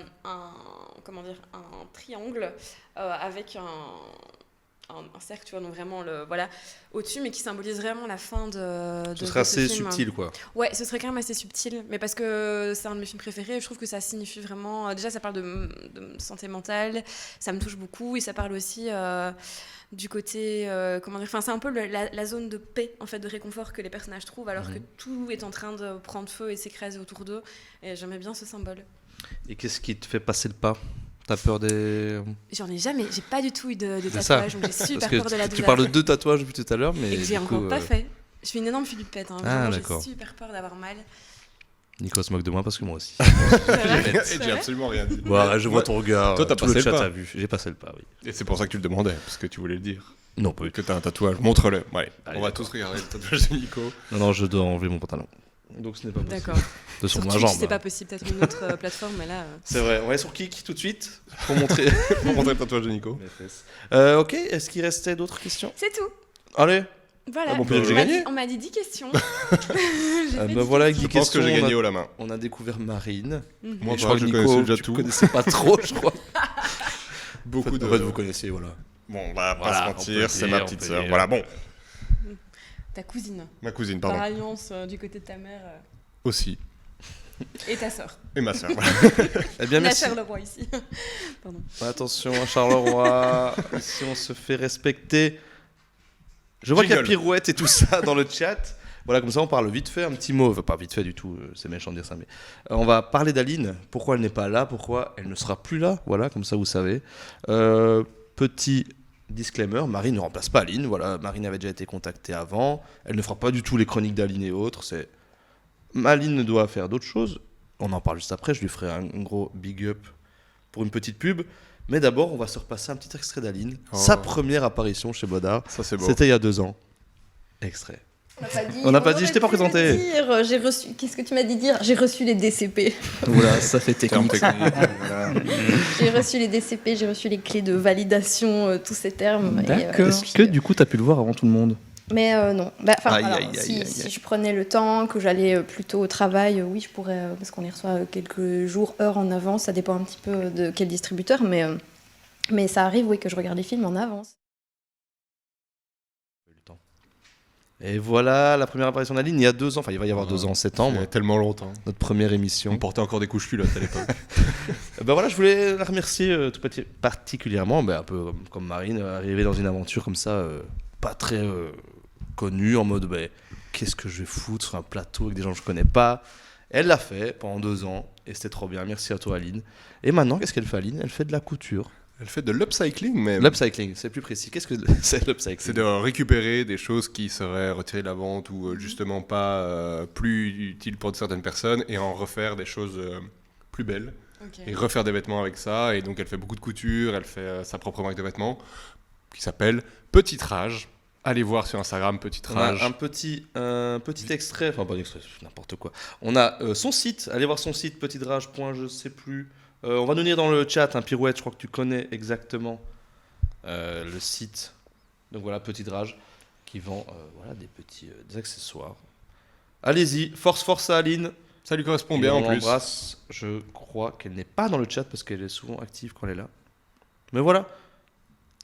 triangle avec un cercle, tu vois, donc vraiment au-dessus, mais qui symbolise vraiment la fin de Ce serait de ce assez film. subtil quoi. Ouais, ce serait quand même assez subtil, mais parce que c'est un de mes films préférés, et je trouve que ça signifie vraiment. Déjà, ça parle de santé mentale, ça me touche beaucoup, et ça parle aussi du côté. Comment dire. Enfin, c'est un peu la zone de paix, en fait, de réconfort que les personnages trouvent, alors que tout est en train de prendre feu et s'écraser autour d'eux. Et j'aimais bien ce symbole. Et qu'est-ce qui te fait passer le pas? T'as peur des... J'en ai jamais, j'ai pas du tout eu de C'est ça. tatouage, donc j'ai super Parce que peur de la tu douleur. parles de 2 tatouages depuis tout à l'heure, mais Et que j'ai du coup, encore pas fait. Je fais une énorme flippette, hein. Ah, Vraiment, d'accord. j'ai super peur d'avoir mal. Nico se moque de moi parce que moi aussi. Et j'ai absolument rien dit. Voilà, je vois ton regard. Toi, t'as tout passé le le chat pas. a vu. J'ai passé le pas, oui. Et c'est pour ça que tu le demandais, parce que tu voulais le dire. Non, pas du Que t'as un tatouage. Montre-le. Ouais. Allez, On va d'accord. tous regarder le tatouage de Nico. Non, non, je dois enlever mon pantalon. Donc ce n'est pas possible. D'accord. De sur Sur ma Twitch, jambe. c'est pas possible, peut-être une autre plateforme, mais là. C'est vrai, on va aller sur Kik tout de suite pour montrer Pour montrer le tatouage de Nico. mes fesses. Ok, est-ce qu'il restait d'autres questions? C'est tout. Allez, Voilà. Ah bon, peut-être que j'ai gagné. On m'a dit 10 questions. J'ai fait 10 voilà, avec 10 Je pense que questions, j'ai gagné haut la main. on a découvert Marine. Mhm. Moi, Et je que connaissais déjà tu tout. connaissais pas trop, je crois. Beaucoup de. En fait, vous connaissiez, voilà. Bon, on va Voilà, pas on se peut mentir, c'est dire, ma on petite peut sœur. dire. Voilà, bon. Ta cousine. Ma cousine, Par pardon. alliance du côté de ta mère Aussi. et ta sœur. Et ma sœur. Voilà. Eh bien, La merci. Charleroi ici. Pardon. Attention à Charleroi, si on se fait respecter. Je vois qu'il y a Jingle. pirouette et tout ça dans le chat. Voilà, comme ça on parle vite fait, un petit mot, enfin pas vite fait du tout, c'est méchant de dire ça, mais on va parler d'Aline, pourquoi elle n'est pas là, pourquoi elle ne sera plus là, voilà, comme ça vous savez. Petit disclaimer, Marine ne remplace pas Aline, voilà, Marine avait déjà été contactée avant, elle ne fera pas du tout les chroniques d'Aline et autres, c'est... Aline doit faire d'autres choses, on en parle juste après, je lui ferai un gros big up pour une petite pub, mais d'abord on va se repasser un petit extrait d'Aline, Oh. sa première apparition chez Bodard, Ça, c'est beau. c'était il y a 2 ans. Extrait. On n'a pas dit, je t'ai pas présenté. J'ai reçu. Qu'est-ce que tu m'as dit dire? J'ai reçu les DCP. Voilà, ça fait Terme technique. technique. Voilà. J'ai reçu les DCP, j'ai reçu les clés de validation, tous ces termes. Est-ce que du coup, tu as pu le voir avant tout le monde? Mais non. Bah, enfin, Aïe, alors, aïe, aïe, aïe, si aïe. je prenais le temps, que j'allais plutôt au travail, oui, je pourrais, parce qu'on les reçoit quelques jours, heures en avance. Ça dépend un petit peu de quel distributeur, mais ça arrive, oui, que je regarde les films en avance. Et voilà, la première apparition d'Aline il y a 2 ans, enfin il va y avoir 2 ans en Il y septembre, a tellement longtemps. notre première On émission. portait encore des couches culottes à l'époque. Ben voilà, je voulais la remercier particulièrement, un peu comme Marine, arriver dans une aventure comme ça, pas très connue, en mode qu'est-ce que je vais foutre sur un plateau avec des gens que je connais pas. Elle l'a fait pendant 2 ans et c'était trop bien, merci à toi Aline. Et maintenant, qu'est-ce qu'elle fait Aline? Elle fait de la couture. Elle fait de l'upcycling, mais L'upcycling, c'est plus précis. Qu'est-ce que c'est l'upcycling? c'est de récupérer des choses qui seraient retirées de la vente ou justement pas plus utiles pour certaines personnes et en refaire des choses plus belles et refaire des vêtements avec ça. Et donc elle fait beaucoup de couture, elle fait sa propre marque de vêtements qui s'appelle Petit Rage. Allez voir sur Instagram Petit On a Rage. un petit extrait, enfin pas d'extrait, c'est n'importe quoi. On a son site, allez voir son site, petitrage. Je sais plus. On va nous dire dans le chat, Pirouette, je crois que tu connais exactement le site. Donc voilà, Petit Rage, qui vend voilà, des petits des accessoires. Allez-y, force à Aline. Ça lui correspond Et bien on en plus. l'embrasse. Je crois qu'elle n'est pas dans le chat parce qu'elle est souvent active quand elle est là. Mais voilà.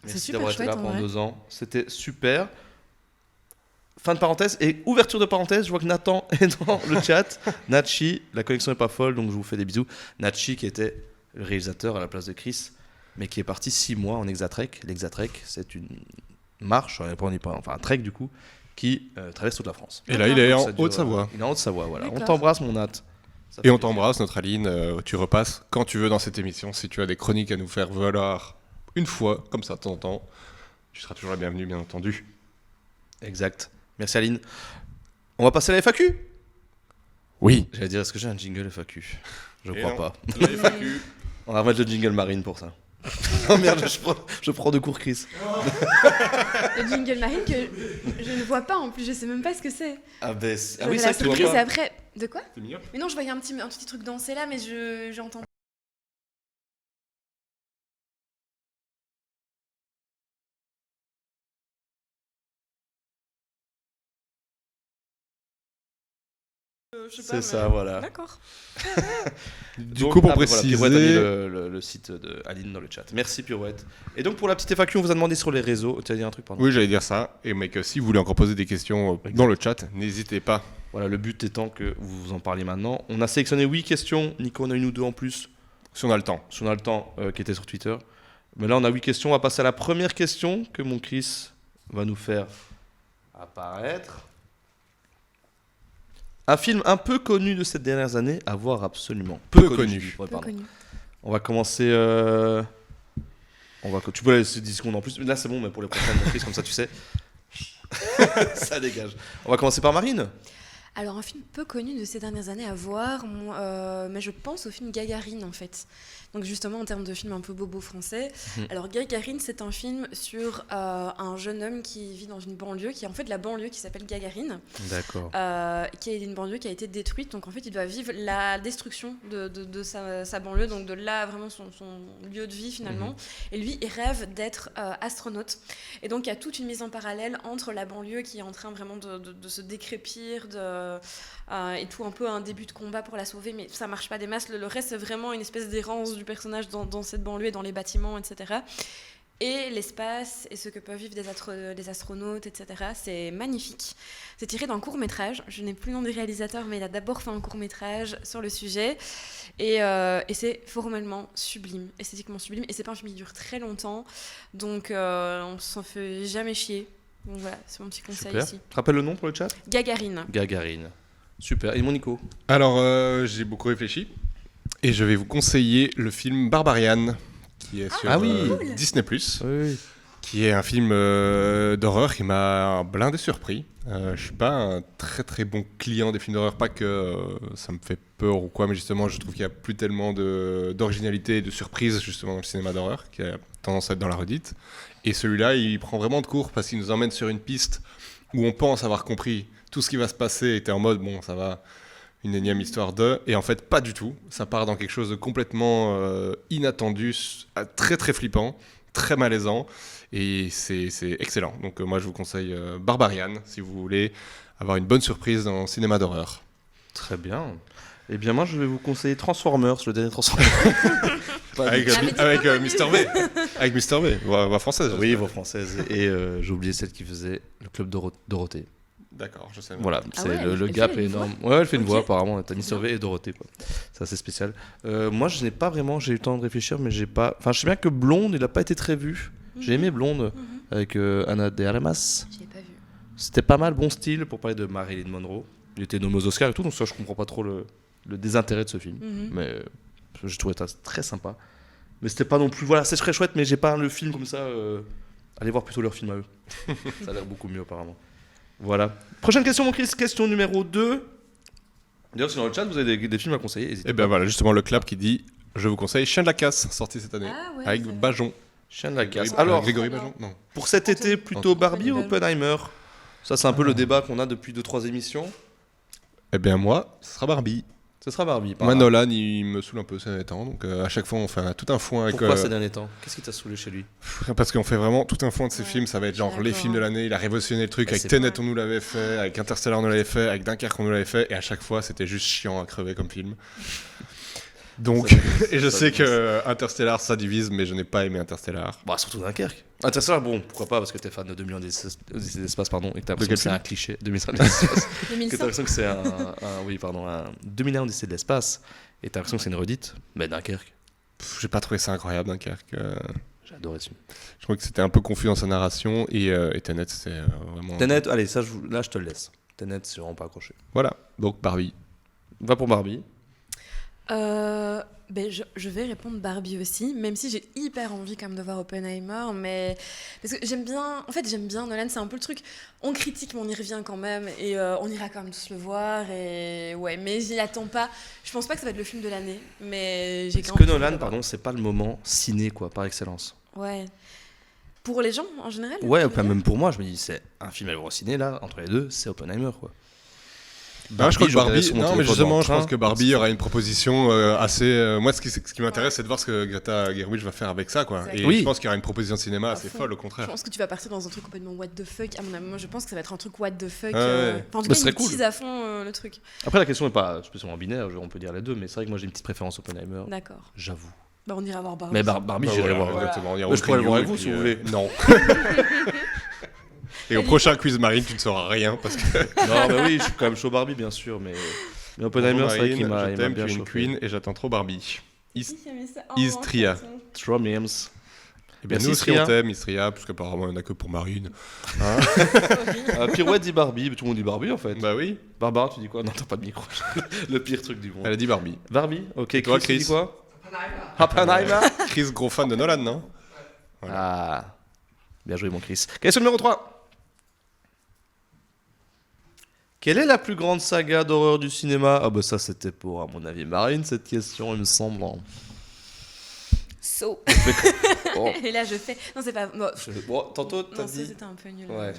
C'est Merci super d'avoir été là chouette, en pendant vrai. 2 ans. C'était super. Fin de parenthèse et ouverture de parenthèse. Je vois que Nathan est dans le chat. Nachi, la connexion n'est pas folle, donc je vous fais des bisous. Nachi, qui était le réalisateur à la place de Chris, mais qui est parti 6 mois en Exatrek. L'Exatrek, c'est une marche, enfin un trek du coup, qui traverse toute la France. Et là, il est en Ça dure, Haute-Savoie. Il est en Haute-Savoie, voilà. On D'accord. t'embrasse, mon Nat. Ça Et fait on plaisir. t'embrasse, notre Aline. Tu repasses quand tu veux dans cette émission. Si tu as des chroniques à nous faire valoir une fois, comme ça, de temps en temps, tu seras toujours la bienvenue, bien entendu. Exact. Merci Aline. On va passer à la FAQ. Oui. J'allais dire, est-ce que j'ai un jingle FAQ? Je Et crois non. pas. La FAQ. On va remettre le jingle Marine pour ça. Oh merde, je prends de cours Chris. Le jingle marine que je ne vois pas en plus, je sais même pas ce que c'est. Ah, ben, ah J'aurai oui, la ça tu vois surprise pas. après. De quoi? C'est mignon. Mais non, je voyais un petit truc danser là, mais j'entends. Je sais pas, C'est mais- ça, voilà. D'accord. Du Donc, coup, pour voilà, préciser... Pirouette a mis le site de Aline dans le chat. Merci Pirouette. Et donc pour la petite FAQ, on vous a demandé sur les réseaux. Tu as dit un truc, pardon. Oui, j'allais dire ça. Et mais que si vous voulez encore poser des questions dans le chat, n'hésitez pas. Voilà, le but étant que vous en parliez maintenant. On a sélectionné 8 questions. Nico, on a une ou deux en plus. Si on a le temps. Si on a le temps, qui était sur Twitter. Mais là, on a 8 questions. On va passer à la première question que mon Chris va nous faire apparaître. Un film un peu connu de ces dernières années à voir absolument. Peu connu. je dis. Ouais, Peu pardon. connu. On va commencer. Tu peux laisser 10 secondes en plus. Là, c'est bon, mais pour les prochaines, mon Chris, comme ça, tu sais. Ça dégage. On va commencer par Marine. Alors, un film peu connu de ces dernières années à voir, mais je pense au film Gagarine en fait. Donc, justement, en termes de film un peu bobo français. Alors, Gagarine, c'est un film sur un jeune homme qui vit dans une banlieue, qui est en fait la banlieue qui s'appelle Gagarine, D'accord. qui est une banlieue qui a été détruite. Donc, en fait, il doit vivre la destruction de sa banlieue, donc de là, vraiment son lieu de vie finalement. Et lui, il rêve d'être astronaute. Et donc, il y a toute une mise en parallèle entre la banlieue qui est en train vraiment de se décrépir, et tout un peu un début de combat pour la sauver, mais ça marche pas des masses. Le reste, c'est vraiment une espèce d'errance du personnage dans cette banlieue, dans les bâtiments, etc. Et l'espace et ce que peuvent vivre des astronautes, etc. C'est magnifique. C'est tiré d'un court-métrage. Je n'ai plus le nom des réalisateurs, mais il a d'abord fait un court-métrage sur le sujet. Et c'est formellement sublime, esthétiquement sublime. Et c'est pas un film qui dure très longtemps, donc on s'en fait jamais chier. Donc voilà, c'est mon petit conseil Super. ici. Tu rappelles le nom pour le chat? Gagarine. Gagarine. Super. Et mon Nico? Alors, j'ai beaucoup réfléchi. Et je vais vous conseiller le film Barbarian, qui est sur cool. Disney+, Oui. qui est un film d'horreur qui m'a blindé surpris. Je suis pas un très très bon client des films d'horreur, pas que ça me fait peur ou quoi, mais justement je trouve qu'il y a plus tellement d'originalité et de surprise justement dans le cinéma d'horreur, qui a tendance à être dans la redite. Et celui-là, il prend vraiment de court parce qu'il nous emmène sur une piste où on pense avoir compris tout ce qui va se passer, et t'es en mode bon ça va, une énième histoire de, et en fait pas du tout. Ça part dans quelque chose de complètement inattendu, très très flippant, très malaisant. Et c'est excellent. Donc moi je vous conseille Barbarian si vous voulez avoir une bonne surprise dans le cinéma d'horreur. Très bien. Eh bien, moi, je vais vous conseiller Transformers, le dernier Transformers. Pas Avec, du- Ah, mais t'es avec pas Mr. V. Avec Mr. V, voix française. Oui, j'espère. voix française. Et j'ai oublié celle qui faisait le club Dorothée. D'accord, je sais. Voilà, Ah c'est ouais, le elle gap fait est une énorme. Ouais, elle fait une Ok. voix apparemment. T'as Mr. V et Dorothée, quoi. C'est assez spécial. Moi, je n'ai pas vraiment. J'ai eu le temps de réfléchir, mais j'ai pas. Enfin, je sais bien que Blonde, il n'a pas été très vu. J'ai aimé Blonde avec Ana de Armas. Je l'ai pas vu. C'était pas mal, bon style pour parler de Marilyn Monroe. Il était nommé aux Oscars et tout, donc ça, je comprends pas trop le désintérêt de ce film. Mais je trouvais ça très sympa. Mais c'était pas non plus. Voilà, c'est très chouette, mais j'ai pas le film comme ça. Allez voir plutôt leur film à eux. Ça a l'air beaucoup mieux, apparemment. Voilà. Prochaine question, mon Chris. Question numéro 2. D'ailleurs, si dans le chat, vous avez des films à conseiller, n'hésitez Et bien voilà, justement le clap qui dit je vous conseille Chien de la casse, sorti cette année. Ah ouais, avec c'est vrai. Bajon. Chien de la casse. Grégory- Alors, Grégory Bajon. Non. pour cet été, plutôt Barbie ou Oppenheimer? Ça, c'est un peu le débat qu'on a depuis 2-3 émissions. Eh bien moi, ce sera Barbie. Ce sera Barbie. Moi, Nolan, il me saoule un peu ces derniers temps. Donc, à chaque fois, on fait tout un foin avec. Pourquoi ces derniers temps? Qu'est-ce qui t'a saoulé chez lui? Parce qu'on fait vraiment tout un foin de ses Ouais, films. Ça va être genre je suis les d'accord. films de l'année. Il a révolutionné le truc. Mais Avec c'est Tenet, pas- on nous l'avait fait. Avec Interstellar, on nous l'avait fait. Avec Dunkerque, on nous l'avait fait. Et à chaque fois, c'était juste chiant à crever comme film. Donc, Ça divise, et je ça sais divise. que Interstellar, ça divise, mais je n'ai pas aimé Interstellar. Bah, surtout Dunkerque. Interstellar, bon, pourquoi pas, parce que t'es fan de 2001 Odyssée d'espace, pardon, et que t'as De l'impression quel que c'est film un cliché. 2001 Odyssée d'espace. Que t'as 2100. l'impression que c'est un 2001 Odyssée de l'espace, et t'as l'impression que c'est une redite. Mais Dunkerque, J'ai pas trouvé ça incroyable, Dunkerque. j'ai adoré ce film. Je crois que c'était un peu confus dans sa narration. Et Tenet, c'est vraiment. Tenet, allez, ça, là, je te le laisse. Tenet, c'est vraiment pas accroché. Voilà, donc Barbie. Va pour Barbie. Je vais répondre Barbie aussi, même si j'ai hyper envie quand même de voir Oppenheimer, mais parce que j'aime bien Nolan, c'est un peu le truc, on critique mais on y revient quand même, et on ira quand même tous le voir, et ouais, mais j'y attends pas, je pense pas que ça va être le film de l'année, mais j'ai Parce quand que même envie de Nolan, le voir. pardon, c'est pas le moment ciné, quoi, par excellence. Ouais. Pour les gens, en général. Ouais, tu veux enfin, dire même pour moi, je me dis, c'est un film à voir au ciné, là, entre les deux, c'est Oppenheimer, quoi. Bah, je crois que je regardais Barbie. sur mon Non, mais téléphone dans justement, le je pense train. que Barbie aura une proposition assez. Moi, ce qui m'intéresse, c'est de voir ce que Greta Gerwig va faire avec ça, quoi. Et Exact. Oui. je pense qu'il y aura une proposition de cinéma À assez fond. folle, au Je contraire. pense que tu vas partir dans un truc complètement what the fuck. À mon avis, moi je pense que ça va être un truc what the fuck. Ouais, ouais. Enfin, en tout Mais cas, ce serait ils cool. teasent à fond le truc. Après, la question n'est pas spécialement binaire, on peut dire les deux, mais c'est vrai que moi j'ai une petite préférence Oppenheimer, D'accord. j'avoue. Bah, on ira voir Barbie. Mais Barbie, Bah, j'irai voilà, voir. exactement. On ira Moi, au je pourrais le voir avec Grignou, vous, si et vous puis, voulez. Non. Et au prochain quiz Marine, tu ne sauras rien parce que. Non, mais oui, je suis quand même chaud Barbie, bien sûr, mais Oppenheimer, c'est vrai qu'il m'a je il m'a t'aime, bien tu es une chauffé. queen et j'attends trop Barbie. Is- Oh, Istria. Trois memes. Eh bien, Merci, nous aussi Istria. on t'aime, Istria, parce qu'apparemment il n'y en a que pour Marine. Pirouette dit Barbie, mais tout le monde dit Barbie en fait. Bah oui, Barbara, tu dis quoi? Non, t'as pas de micro. Le pire truc du monde. elle a dit Barbie. Barbie, ok. toi, Tu dis Chris quoi? Oppenheimer. Chris, gros fan de Nolan, non? Voilà. Ah, bien joué, mon Chris. Question numéro 3. Quelle est la plus grande saga d'horreur du cinéma? Ah bah ça c'était pour, à mon avis, Marine, cette question, il me semble. So. Oh. Et là, je fais. Non, c'est pas. Bon, Bon, tantôt, t'as non, ça, dit... c'était un peu nul. Ouais.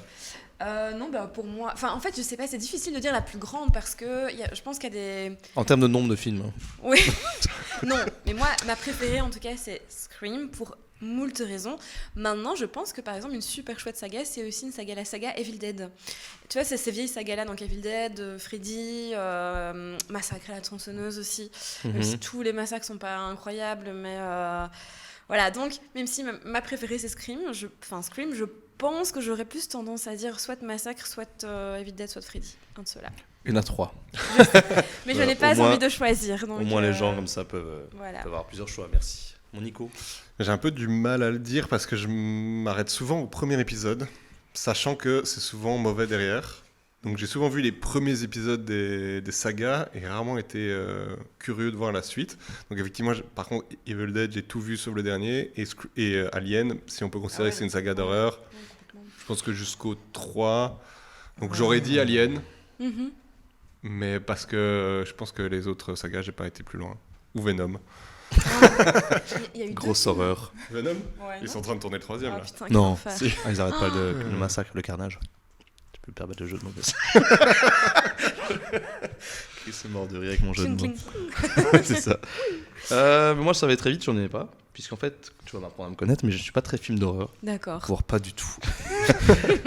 Non, bah pour moi. Enfin, en fait, je sais pas, c'est difficile de dire la plus grande parce que je pense qu'il y a des. En termes de nombre de films. Oui. Non, mais moi, ma préférée en tout cas, c'est Scream pour moult raisons. Maintenant, je pense que par exemple, une super chouette saga, c'est aussi la saga Evil Dead. Tu vois, c'est ces vieilles sagas-là, donc Evil Dead, Freddy, Massacre à la tronçonneuse aussi. Même si tous les massacres sont pas incroyables, mais voilà. Donc, même si ma préférée c'est Scream, je pense que j'aurais plus tendance à dire soit Massacre, soit Evil Dead, soit Freddy. Un de ceux-là. Il y en a 3. Mais je Voilà, n'ai au pas moins- envie de choisir. Donc, Au moins les gens comme ça peuvent Voilà. avoir plusieurs choix. Merci. Mon Nico. J'ai un peu du mal à le dire parce que je m'arrête souvent au premier épisode, sachant que c'est souvent mauvais derrière. Donc j'ai souvent vu les premiers épisodes des sagas et rarement été curieux de voir la suite. Donc effectivement, par contre, Evil Dead, j'ai tout vu sauf le dernier. Et Alien, si on peut considérer Ah ouais, que c'est une saga d'horreur, Ouais, complètement. je pense que jusqu'au 3. Donc j'aurais dit Alien, Mhm. mais parce que je pense que les autres sagas, j'ai pas été plus loin. Ou Venom. Il y a eu Grosse deux films. horreur. Venom Ouais, Ils non sont en train de tourner le troisième Ah, là. putain, Non. quel enfer. Si. Ah, ils arrêtent pas le massacre, le carnage. Tu peux me permettre le jeu de mots. Chris est mort de rire avec mon jeu de Cling, mots. cling. C'est ça. Mais moi, ça va être très vite, j'en ai pas. Puisqu'en fait, tu vas m'apprendre à me connaître, mais je suis pas très film d'horreur. D'accord. Voire pas du tout.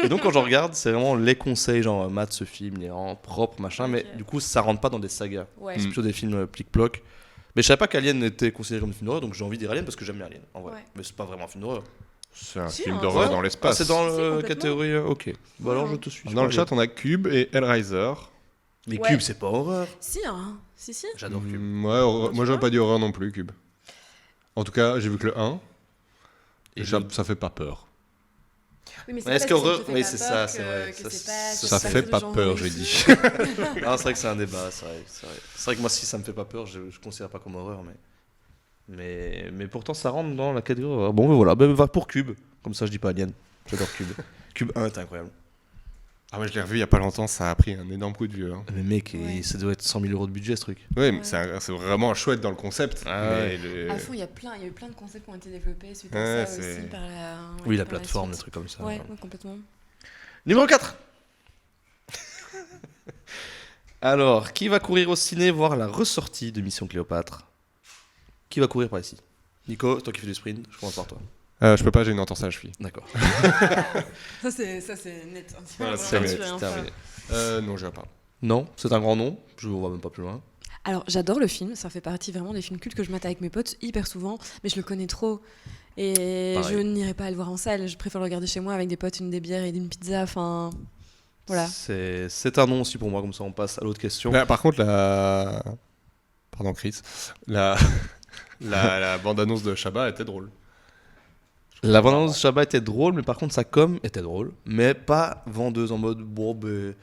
Et donc, quand je regarde, c'est vraiment les conseils, genre, Matt, ce film, il est vraiment propre, machin. Ok. Mais du coup, ça rentre pas dans des sagas. Ouais. C'est plutôt des films plic-ploc. Mais je savais pas qu'Alien était considéré comme un film d'horreur, donc j'ai envie de dire Alien parce que j'aime bien Alien, en vrai. Ouais. Mais c'est pas vraiment un film d'horreur. C'est un Si, film hein, d'horreur ouais. dans Ah, l'espace. c'est dans Si, la complètement. catégorie. Ok. Bah alors, Ouais. je te suis. Dans le chat, on a Cube et Hellraiser. Mais Ouais. Cube, c'est pas horreur. Si, hein. Si. J'adore Cube. Ouais, moi, vois j'aurais pas dit horreur non plus, Cube. En tout cas, j'ai vu que le 1, Et ça fait pas peur. Oui, mais Ouais, est-ce pas parce que qu'horreur- ça te fait oui, pas c'est peur ça, que- c'est vrai. que Ça- c'est pas- ça que Ça c'est fait du pas genre peur, horreur. j'ai dit. Ah, c'est vrai que c'est un débat, c'est vrai. C'est vrai que moi, si ça me fait pas peur, je considère pas comme horreur, mais pourtant, ça rentre dans la catégorie horreur. Bon, ben voilà, ben, va pour Cube. Comme ça, je dis pas Alien. J'adore Cube. Cube 1 est incroyable. Ah ouais, je l'ai revu il y a pas longtemps, ça a pris un énorme coup de vieux. Hein. Mais mec, Ouais. ça doit être 100 000 € de budget, ce truc. Ouais, mais Ouais. c'est vraiment chouette dans le concept. Ah mais ouais. le- À fond, il y a eu plein de concepts qui ont été développés suite Ouais, à ça c'est- aussi par la. Oui, la par plateforme, des suite. trucs comme ça. Ouais, ouais, complètement. Numéro 4. Alors, qui va courir au ciné voir la ressortie de Mission Cléopâtre? Qui va courir par ici? Nico, toi qui fais du sprint, je commence par toi. Je peux pas, j'ai une entorse à la cheville. D'accord. Ça, c'est net. Voilà, C'est c'est terminé, Tu vas rien c'est terminé. Non, j'irai pas. Non, c'est un grand nom. Je ne vais même pas plus loin. Alors, j'adore le film, ça fait partie vraiment des films cultes que je mate avec mes potes hyper souvent, mais je le connais trop. Et Pareil. je n'irai pas le voir en salle, je préfère le regarder chez moi avec des potes, des bières et une pizza, enfin... Voilà. C'est un nom aussi pour moi, comme ça on passe à l'autre question. Là, par contre, Pardon, Chris. La bande-annonce de Shabba était drôle. La bande-annonce de Shabba était drôle, mais par contre sa com était drôle, mais pas vendeuse en mode bon, ben,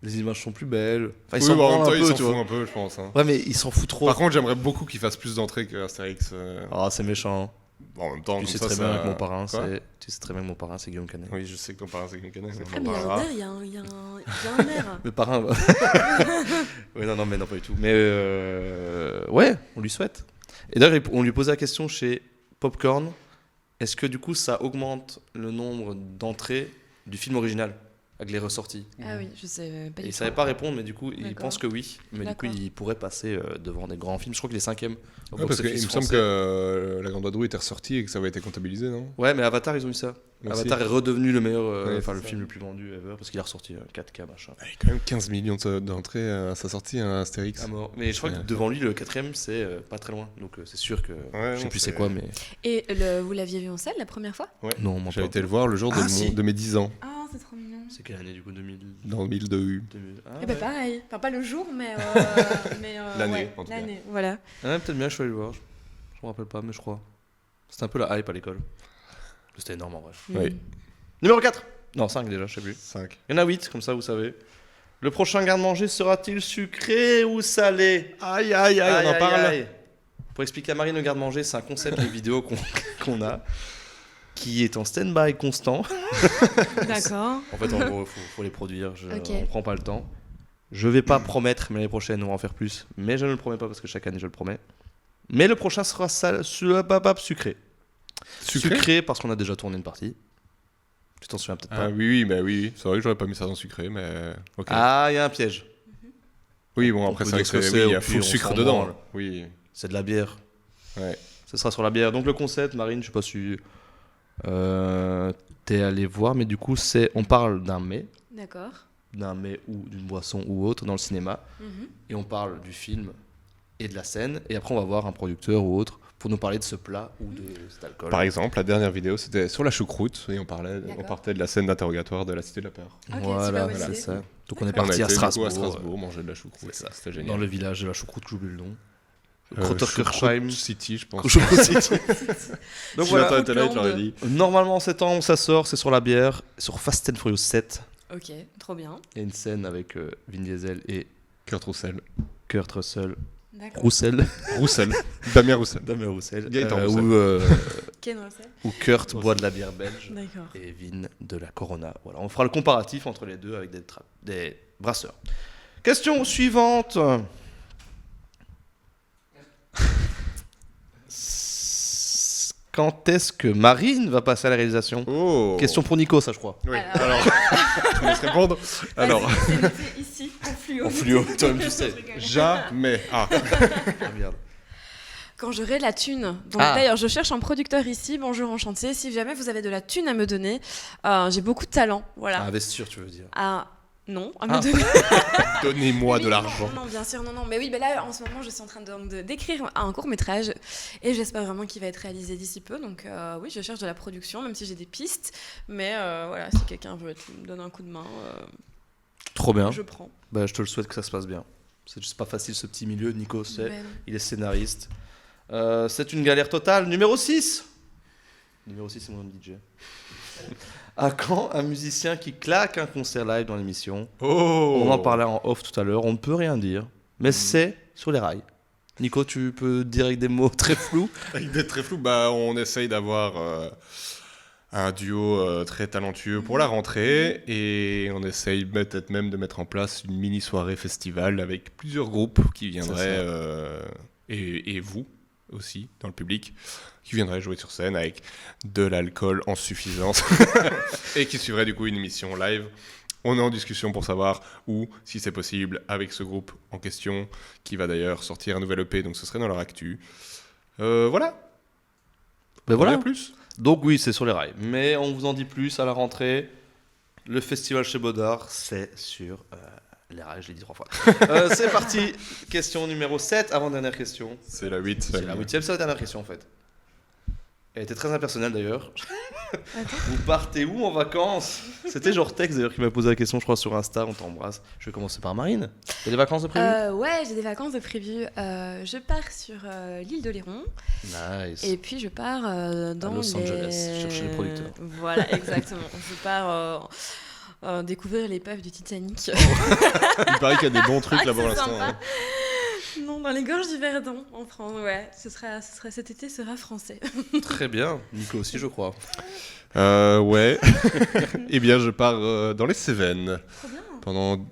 les images sont plus belles. Enfin, ils Oui, s'en bah, en branlent même temps, un il peu, s'en tu fout vois. un peu, je pense. Hein. Ouais, mais ils s'en foutent trop. Par contre, j'aimerais beaucoup qu'il fasse plus d'entrées que Astérix. Ah, c'est méchant. Bon, en même temps, Tu comme sais ça, très bien que mon parrain, Quoi tu sais très bien que mon parrain, c'est Guillaume Canet. Oui, je sais que ton parrain, c'est quelqu'un. Ah, mais il y a un air, il y a un air. Le parrain, va. Oui, non, mais non, pas du tout. Mais ouais, on lui souhaite. Et d'ailleurs, on lui posait la question chez Popcorn. Est-ce que du coup, ça augmente le nombre d'entrées du film original avec les ressorties? Ah oui, je sais pas Et du il tout. savait pas répondre, mais du coup, il D'accord. pense que oui. Mais du coup, D'accord. il pourrait passer devant des grands films. Je crois qu'il est 5e au Ouais, parce qu'il box-office me semble français. que La Grande Vadrouille était ressortie et que ça avait été comptabilisé, non? Ouais, mais Avatar, ils ont eu ça. Merci. Avatar est redevenu le meilleur, Ouais, enfin c'est le ça. film le plus vendu ever parce qu'il a ressorti 4K machin. Il y a quand même 15 millions d'entrées à sa sortie, hein, Astérix. À mort. Mais je crois que Ouais. devant lui, le 4e, c'est pas très loin. Donc c'est sûr que je sais non, plus c'est- c'est quoi, mais Et vous l'aviez vu en salle la première fois? Ouais. non, moi J'avais pas. été le voir le jour Ah, si. de mes 10 ans, Ah, c'est trop mignon. C'est quelle année du coup 2000, dans le 1002. 2000... Ah, Eh ben ouais. pareil, enfin pas le jour, mais L'année, ouais, en tout cas. l'année, voilà. Ah, ouais, peut-être bien, je suis allé le voir. Je me rappelle pas, mais je crois. C'était un peu la hype à l'école. C'était énorme en vrai. Oui. Numéro 4. Non, 5 déjà, je sais plus. 5. Il y en a 8, comme ça vous savez. Le prochain garde-manger sera-t-il sucré ou salé? Aïe, aïe, aïe, on en parle. aïe. Pour expliquer à Marine, le garde-manger, c'est un concept de vidéo qu'on a, qui est en stand-by constant. D'accord. En fait, en gros, faut les produire. Ok. On prend pas le temps. Je vais pas promettre, mais l'année prochaine, on va en faire plus. Mais je ne le promets pas parce que chaque année, je le promets. Mais le prochain sera sucré. Sucré parce qu'on a déjà tourné une partie. Tu t'en souviens peut-être pas. Ah oui, bah oui. C'est vrai que j'aurais pas mis ça dans sucré, mais ok. Ah, il y a un piège. Oui, bon, on après, peut c'est vrai dire que ce que oui, c'est, il y a au pire, full on sucre s'en dedans. branle. Oui, C'est de la bière. ouais. Ce sera sur la bière. Donc le concept, Marine, je sais pas si t'es allé voir, mais du coup, on parle d'un mets ou d'une boisson ou autre dans le cinéma, et on parle du film et de la scène, et après on va voir un producteur ou autre pour nous parler de ce plat ou de cet alcool. Par exemple, la dernière vidéo, c'était sur la choucroute, et on D'accord. partait de la scène d'interrogatoire de la Cité de la Peur. Ok, Voilà, super bonne c'est idée. ça. Donc on est Et on a parti été, à du coup, Strasbourg, manger de la choucroute. c'est ça. C'était génial. dans le village de la choucroute, j'oublie le nom. Choucroute Krotterkersheim. City, je pense. Choucroute City. Donc Si voilà. Nathan était là, il te l'aurait Outland. dit. Normalement en septembre, ça sort, c'est sur la bière, sur Fast and Furious 7. Ok, trop bien. Il y a une scène avec Vin Diesel et Kurt Russell. Kurt Russell. D'accord. Roussel. Roussel. Damien Roussel. Damien Roussel. Gaëtan Roussel. Ken Russell. Où Kurt boit de la bière belge D'accord. et Vin de la Corona. Voilà, on fera le comparatif entre les deux avec des brasseurs. Question suivante. Quand est-ce que Marine va passer à la réalisation? Oh. Question pour Nico, ça je crois. Oui. Alors- Alors, je me laisse répondre. Alors, C'est noté ici, en fluo. En fluo, toi-même tu sais. jamais. Ah. Ah, merde. Quand j'aurai la thune. Donc Ah. d'ailleurs, je cherche un producteur ici. Bonjour, enchanté. Si jamais vous avez de la thune à me donner, j'ai beaucoup de talent. Voilà. Investir, tu veux dire. Ah, non, à Ah. me donner. Donnez-moi Oui, de non, l'argent. Non, bien sûr, non. Mais oui, ben là, en ce moment, je suis en train d'écrire un court-métrage et j'espère vraiment qu'il va être réalisé d'ici peu. Donc, oui, je cherche de la production, même si j'ai des pistes. Mais voilà, si quelqu'un veut me donner un coup de main, Trop bien. je prends. Bah, je te le souhaite que ça se passe bien. C'est juste pas facile ce petit milieu. Nico, c'est. Ben, Il est scénariste. C'est une galère totale. Numéro 6. Numéro 6, c'est mon DJ. À quand un musicien qui claque un concert live dans l'émission? Oh. On en parlait en off tout à l'heure. On ne peut rien dire. Mais c'est sur les rails. Nico, tu peux dire avec des mots très flous? Avec des très flous, bah, on essaye d'avoir un duo très talentueux pour la rentrée et on essaye peut-être même de mettre en place une mini soirée festival avec plusieurs groupes qui viendraient et vous aussi dans le public qui viendraient jouer sur scène avec de l'alcool en suffisance et qui suivraient du coup une émission live. On est en discussion pour savoir où, si c'est possible, avec ce groupe en question, qui va d'ailleurs sortir un nouvel EP, donc ce serait dans leur actu. Voilà. Ben voilà. Rien plus. Donc oui, c'est sur les rails. Mais on vous en dit plus à la rentrée. Le festival chez Baudard, c'est sur les rails, je l'ai dit 3 fois. C'est parti. Question numéro 7, avant-dernière question. C'est la 8. C'est la 8e, c'est la dernière question en fait. Elle était très impersonnelle d'ailleurs. Attends. Vous partez où en vacances? C'était genre Tex d'ailleurs qui m'a posé la question, je crois, sur Insta. On t'embrasse. Je vais commencer par Marine. T'as des vacances de prévues? Ouais, j'ai des vacances de prévues. Je pars sur l'île d'Oléron. Nice. Et puis je pars dans Los Angeles, chercher les producteurs. Voilà, exactement. Je pars découvrir l'épave du Titanic. Il paraît qu'il y a des bons trucs là pour C'est l'instant. sympa. Hein. Non, dans les gorges du Verdon, en France. Ouais, cet été sera français. Très bien. Nico aussi, je crois. Ouais. Eh bien, je pars dans les Cévennes Trop bien. pendant,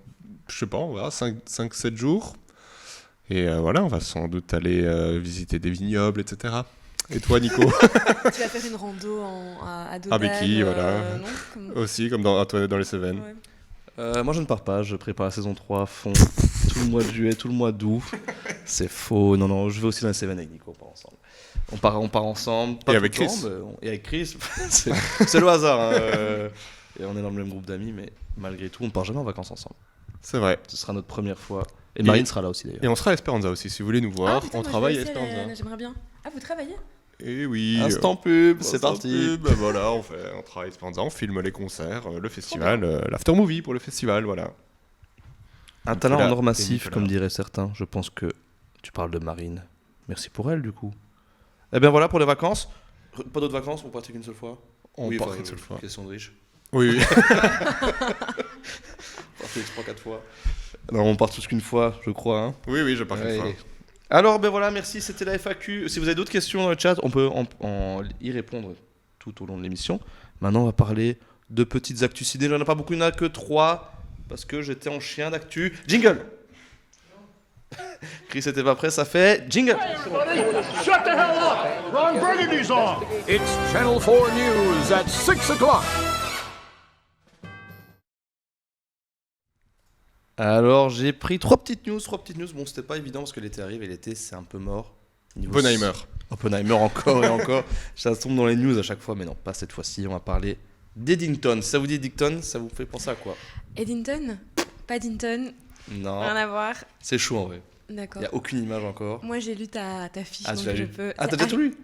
je sais pas, on verra, 5-7 jours. Et voilà, on va sans doute aller visiter des vignobles, etc. Et toi, Nico? Tu vas faire une rando à Dodane. béquille, voilà. Non, comme... Aussi, comme dans les Cévennes. Ouais. Moi, je ne pars pas. Je prépare la saison 3 à fond. Tout le mois de juillet, tout le mois d'août. C'est faux. Non, je vais aussi dans les Cévennes avec Nico. On part ensemble. On part ensemble. Pas Et tout avec le temps, Chris. et avec Chris. c'est le hasard. Hein. Et on est dans le même groupe d'amis, mais malgré tout, on part jamais en vacances ensemble. C'est vrai. Ce sera notre première fois. Et Marine sera là aussi d'ailleurs. Et on sera à Esperanza aussi, si vous voulez nous voir. putain, on moi, travaille je à vais aussi Esperanza. J'aimerais bien. Ah, vous travaillez? Et oui. Instant pub, c'est Instant parti. pub, ben voilà, on travaille à Esperanza, on filme les concerts, le festival, l'after movie pour le festival, voilà. Un talent Nicolas en or et massif, Nicolas. comme diraient certains. Je pense que tu parles de Marine. Merci pour elle, du coup. Eh bien voilà pour les vacances. Pas d'autres vacances, on partit qu'une seule fois. On Oui, part enfin, une seule fois. Question de riche. Oui, oui. On partit 3-4 fois. Non, on part tous qu'une fois, je crois. Hein. oui, je pars une Ouais. fois. Alors, ben voilà, merci, c'était la FAQ. Si vous avez d'autres questions dans le chat, on peut y répondre tout au long de l'émission. Maintenant, on va parler de petites actus ciné. J'en ai pas beaucoup, il n'y en a que 3, parce que j'étais en chien d'actu. Jingle. Chris était pas prêt, ça fait jingle. Shut the hell up! Ron Burgundy's on! It's Channel 4 News at 6 o'clock. Alors, j'ai pris 3 petites news. Bon, c'était pas évident parce que l'été arrive et l'été, c'est un peu mort. Niveau Oppenheimer. Oppenheimer encore et encore. Ça tombe dans les news à chaque fois, mais non, pas cette fois-ci. On va parler d'Eddington. Si ça vous dit Eddington, ça vous fait penser à quoi? Eddington? Paddington? Non, Rien à voir. c'est chaud en vrai. D'accord. Il n'y a aucune image encore. Moi, j'ai lu ta fiche, Ah, donc tu l'as je lu. peux... Ah, t'as C'est déjà tout lu?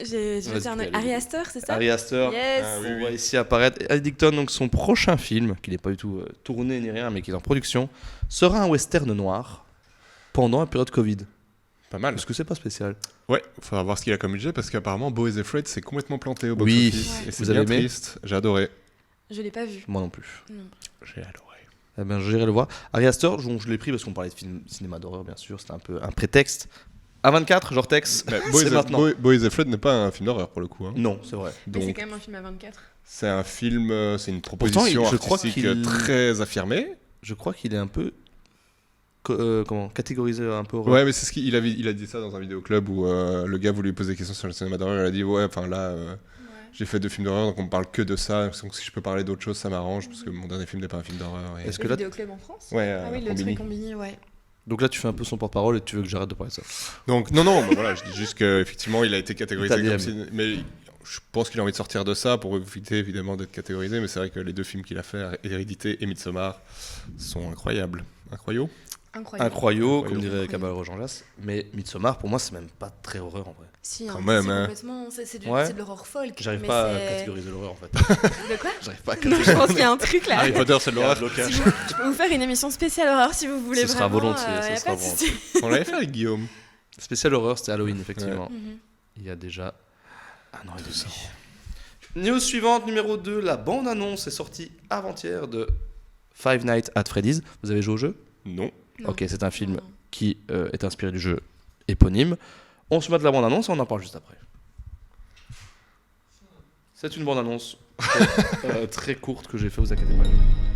J'ai Vas-y, jeté un œil. allez. Harry Astor, c'est ça? Harry Astor. Yes. Ah, oui, On voit ici apparaître Eddington, donc son prochain film, qui n'est pas du tout tourné ni rien, mais qui est en production, sera un western noir pendant la période Covid. Pas mal. Parce que c'est pas spécial. Ouais, il faudra voir ce qu'il a comme budget parce qu'apparemment Beau is Afraid s'est complètement planté au Oui. box-office. Ouais. Et c'est Vous bien avez aimé triste. J'ai adoré. Je l'ai pas vu. Moi non plus. Non. J'ai adoré. Eh ben, j'irai le voir. Harry Astor, je l'ai pris parce qu'on parlait de cinéma d'horreur, bien sûr. C'était un peu un prétexte. A24, genre Tex, Mais c'est maintenant. Beau is Afraid n'est pas un film d'horreur pour le coup. Hein. Non, c'est vrai. Mais c'est Donc quand même un film à 24. c'est un film, c'est une proposition je crois artistique qu'il- très affirmée. Je crois qu'il est un peu catégorisé un peu horreur. Ouais, mais c'est ce qu'il il a dit ça dans un vidéoclub où le gars voulait lui poser des questions sur le cinéma d'horreur. Il a dit ouais, enfin là, j'ai fait 2 films d'horreur, donc on me parle que de ça. Donc si je peux parler d'autre chose, ça m'arrange parce que mon dernier film n'est pas un film d'horreur. Et... Est-ce que Le là, vidéoclub en France? Ouais, Ah oui, le Combini. truc Combini, ouais. donc là, tu fais un peu son porte-parole et tu veux que j'arrête de parler de ça. Donc non, bah voilà, je dis juste qu'effectivement, il a été catégorisé Italien. comme ciné... Mais je pense qu'il a envie de sortir de ça pour éviter évidemment d'être catégorisé. Mais c'est vrai que les 2 films qu'il a fait, Hérédité et Midsommar, sont incroyables. Incroyaux. Incroyable. Incroyable, comme Incroyable. dirait Caballero Jean Jass. Mais Midsommar, pour moi, c'est même pas très horreur en vrai. Si, Quand hein, même, c'est hein. complètement... C'est Ouais. de l'horreur folk. J'arrive mais pas à c'est- catégoriser l'horreur en fait. De quoi? J'arrive pas à Non, catégoriser. je pense qu'il y a un truc là. Harry Potter, c'est de l'horreur. blocage. Je peux vous faire une émission spéciale horreur si vous voulez Ce sera vraiment. volontiers, y a ce pas sera de souci. On l'avait fait avec Guillaume. Spécial horreur, c'était Halloween, effectivement. Mhm. Il y a déjà un an et demi. News suivante, numéro 2. La bande-annonce est sortie avant-hier de Five Nights at Freddy's. Vous avez joué au jeu? Non. Non. Ok, c'est un film Non. qui est inspiré du jeu éponyme. On se met de la bande-annonce et on en parle juste après. C'est une bande-annonce très courte que j'ai fait, vous inquiétez pas.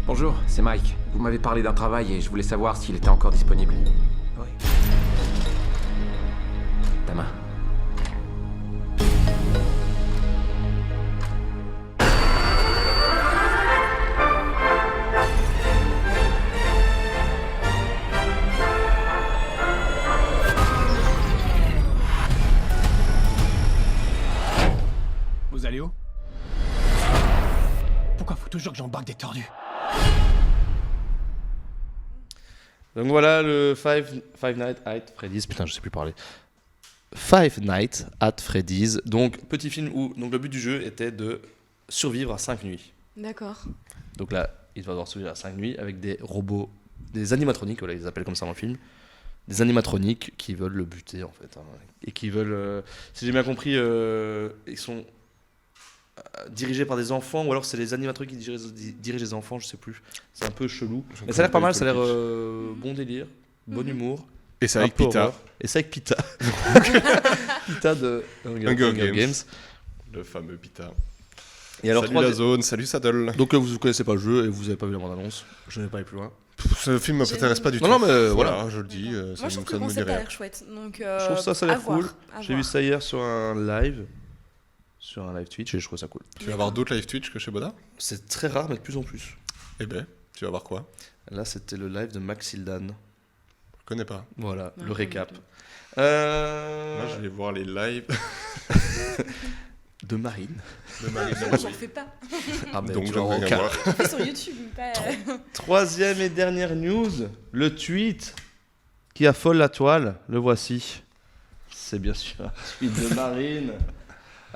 Bonjour, c'est Mike. Vous m'avez parlé d'un travail et je voulais savoir s'il était encore disponible. Oui. Ta main. Vous allez où? Pourquoi faut toujours que j'embarque des tordus? Donc voilà le Five Nights at Freddy's. Putain, je sais plus parler. Five Nights at Freddy's. Donc, petit film où donc, le but du jeu était de survivre à 5 nuits. D'accord. Donc là, il va devoir survivre à 5 nuits avec des robots, des animatroniques, voilà, ils les appellent comme ça dans le film. Des animatroniques qui veulent le buter en fait. Hein, et qui veulent, si j'ai bien compris, ils sont dirigés par des enfants ou alors c'est les animatroniques qui dirigent les enfants, je sais plus. C'est un peu chelou. Mais ça a l'air pas mal, ça a l'air bon délire, bon humour. Et c'est un avec peu Pita, horreur. Et c'est avec Pita. Pita de Hunger Games. Le fameux Pita. Et alors, salut la zone, salut Saddle. Donc vous ne connaissez pas le jeu et vous n'avez pas vu la bande-annonce. Je n'ai pas allé plus loin. Ce film ne m'intéresse pas du tout. Non, mais voilà. Je le dis, Moi, ça je trouve que ne le me dit concept a rien. l'air chouette. Donc, Je trouve ça a à l'air voir, cool. à J'ai voir. vu ça hier sur un live. Sur un live Twitch et je trouve ça cool. Tu vas avoir d'autres live Twitch que chez Boda? C'est très rare, mais de plus en plus. Eh ben, tu vas voir quoi? Là, c'était le live de Max Hildan. Je connais pas. Voilà, Non, le pas récap. du tout. Moi, je vais voir les lives De Marine. de Marine. Moi, j'en fais pas. Ah, ben, Donc, tu je vas vais en rien cas. voir. Je fais sur YouTube, pas. Troisième et dernière news, le tweet qui affole la toile, le voici. C'est bien sûr un tweet de Marine.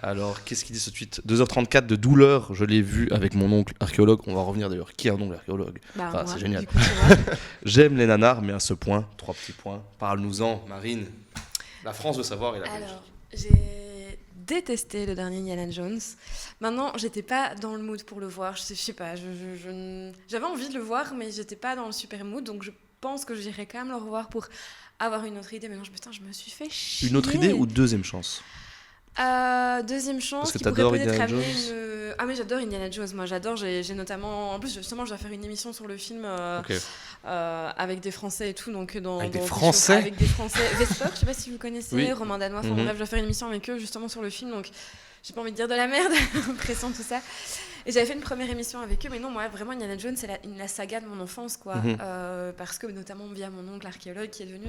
Alors, qu'est-ce qu'il dit ce tweet? 2h34 de douleur, je l'ai vu avec mon oncle archéologue. On va revenir d'ailleurs. Qui est un oncle archéologue? Bah, Enfin, moi, c'est génial. du coup, tu vois. J'aime les nanars, mais à ce point, 3 petits points. Parle-nous-en, Marine. La France veut savoir et la Belgique. Alors, j'ai détesté le dernier Indiana Jones. Maintenant, j'étais pas dans le mood pour le voir. Je sais pas, j'avais envie de le voir, mais j'étais pas dans le super mood. Donc, je pense que j'irai quand même le revoir pour avoir une autre idée. Mais non, putain, je me suis fait chier. Une autre idée ou deuxième chance? Deuxième chance, Parce que qui t'adores pourrait peut-être Indiana amener Jones. Ah mais j'adore Indiana Jones, moi j'adore, j'ai notamment... En plus justement je vais faire une émission sur le film Ok. avec des Français et tout, donc Avec des dans- Français Avec des Français, Vesper, je sais pas si vous connaissez, Oui. Romain Danois, enfin Mhm. bref je vais faire une émission avec eux justement sur le film, donc j'ai pas envie de dire de la merde, pressant tout ça. Et j'avais fait une première émission avec eux, mais non, moi vraiment Indiana Jones c'est la saga de mon enfance quoi, Mhm. parce que notamment via mon oncle archéologue qui est devenu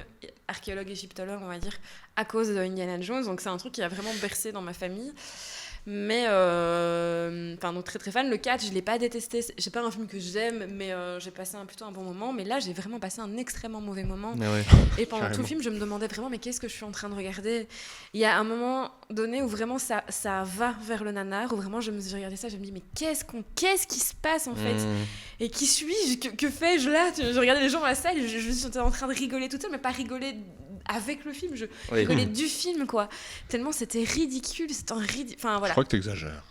archéologue égyptologue on va dire, à cause de Indiana Jones, donc c'est un truc qui a vraiment bercé dans ma famille. Mais enfin donc très très fan. Le 4 je l'ai pas détesté, c'est pas un film que j'aime, mais j'ai passé plutôt un bon moment, mais là j'ai vraiment passé un extrêmement mauvais moment. Ah ouais. Et pendant tout Carrément. le film, je me demandais vraiment, mais qu'est-ce que je suis en train de regarder? Il y a un moment donné où vraiment ça va vers le nanar, où vraiment j'ai regardé ça, je me dis, mais qu'est-ce qui se passe en fait? Mmh. Et qui suis-je? Que fais-je là? Je regardais les gens dans la salle, je suis en train de rigoler toute seule, mais pas rigoler avec le film, je Oui. rigolais du film quoi. Tellement c'était ridicule, c'était un Enfin Je voilà. crois que t'exagères.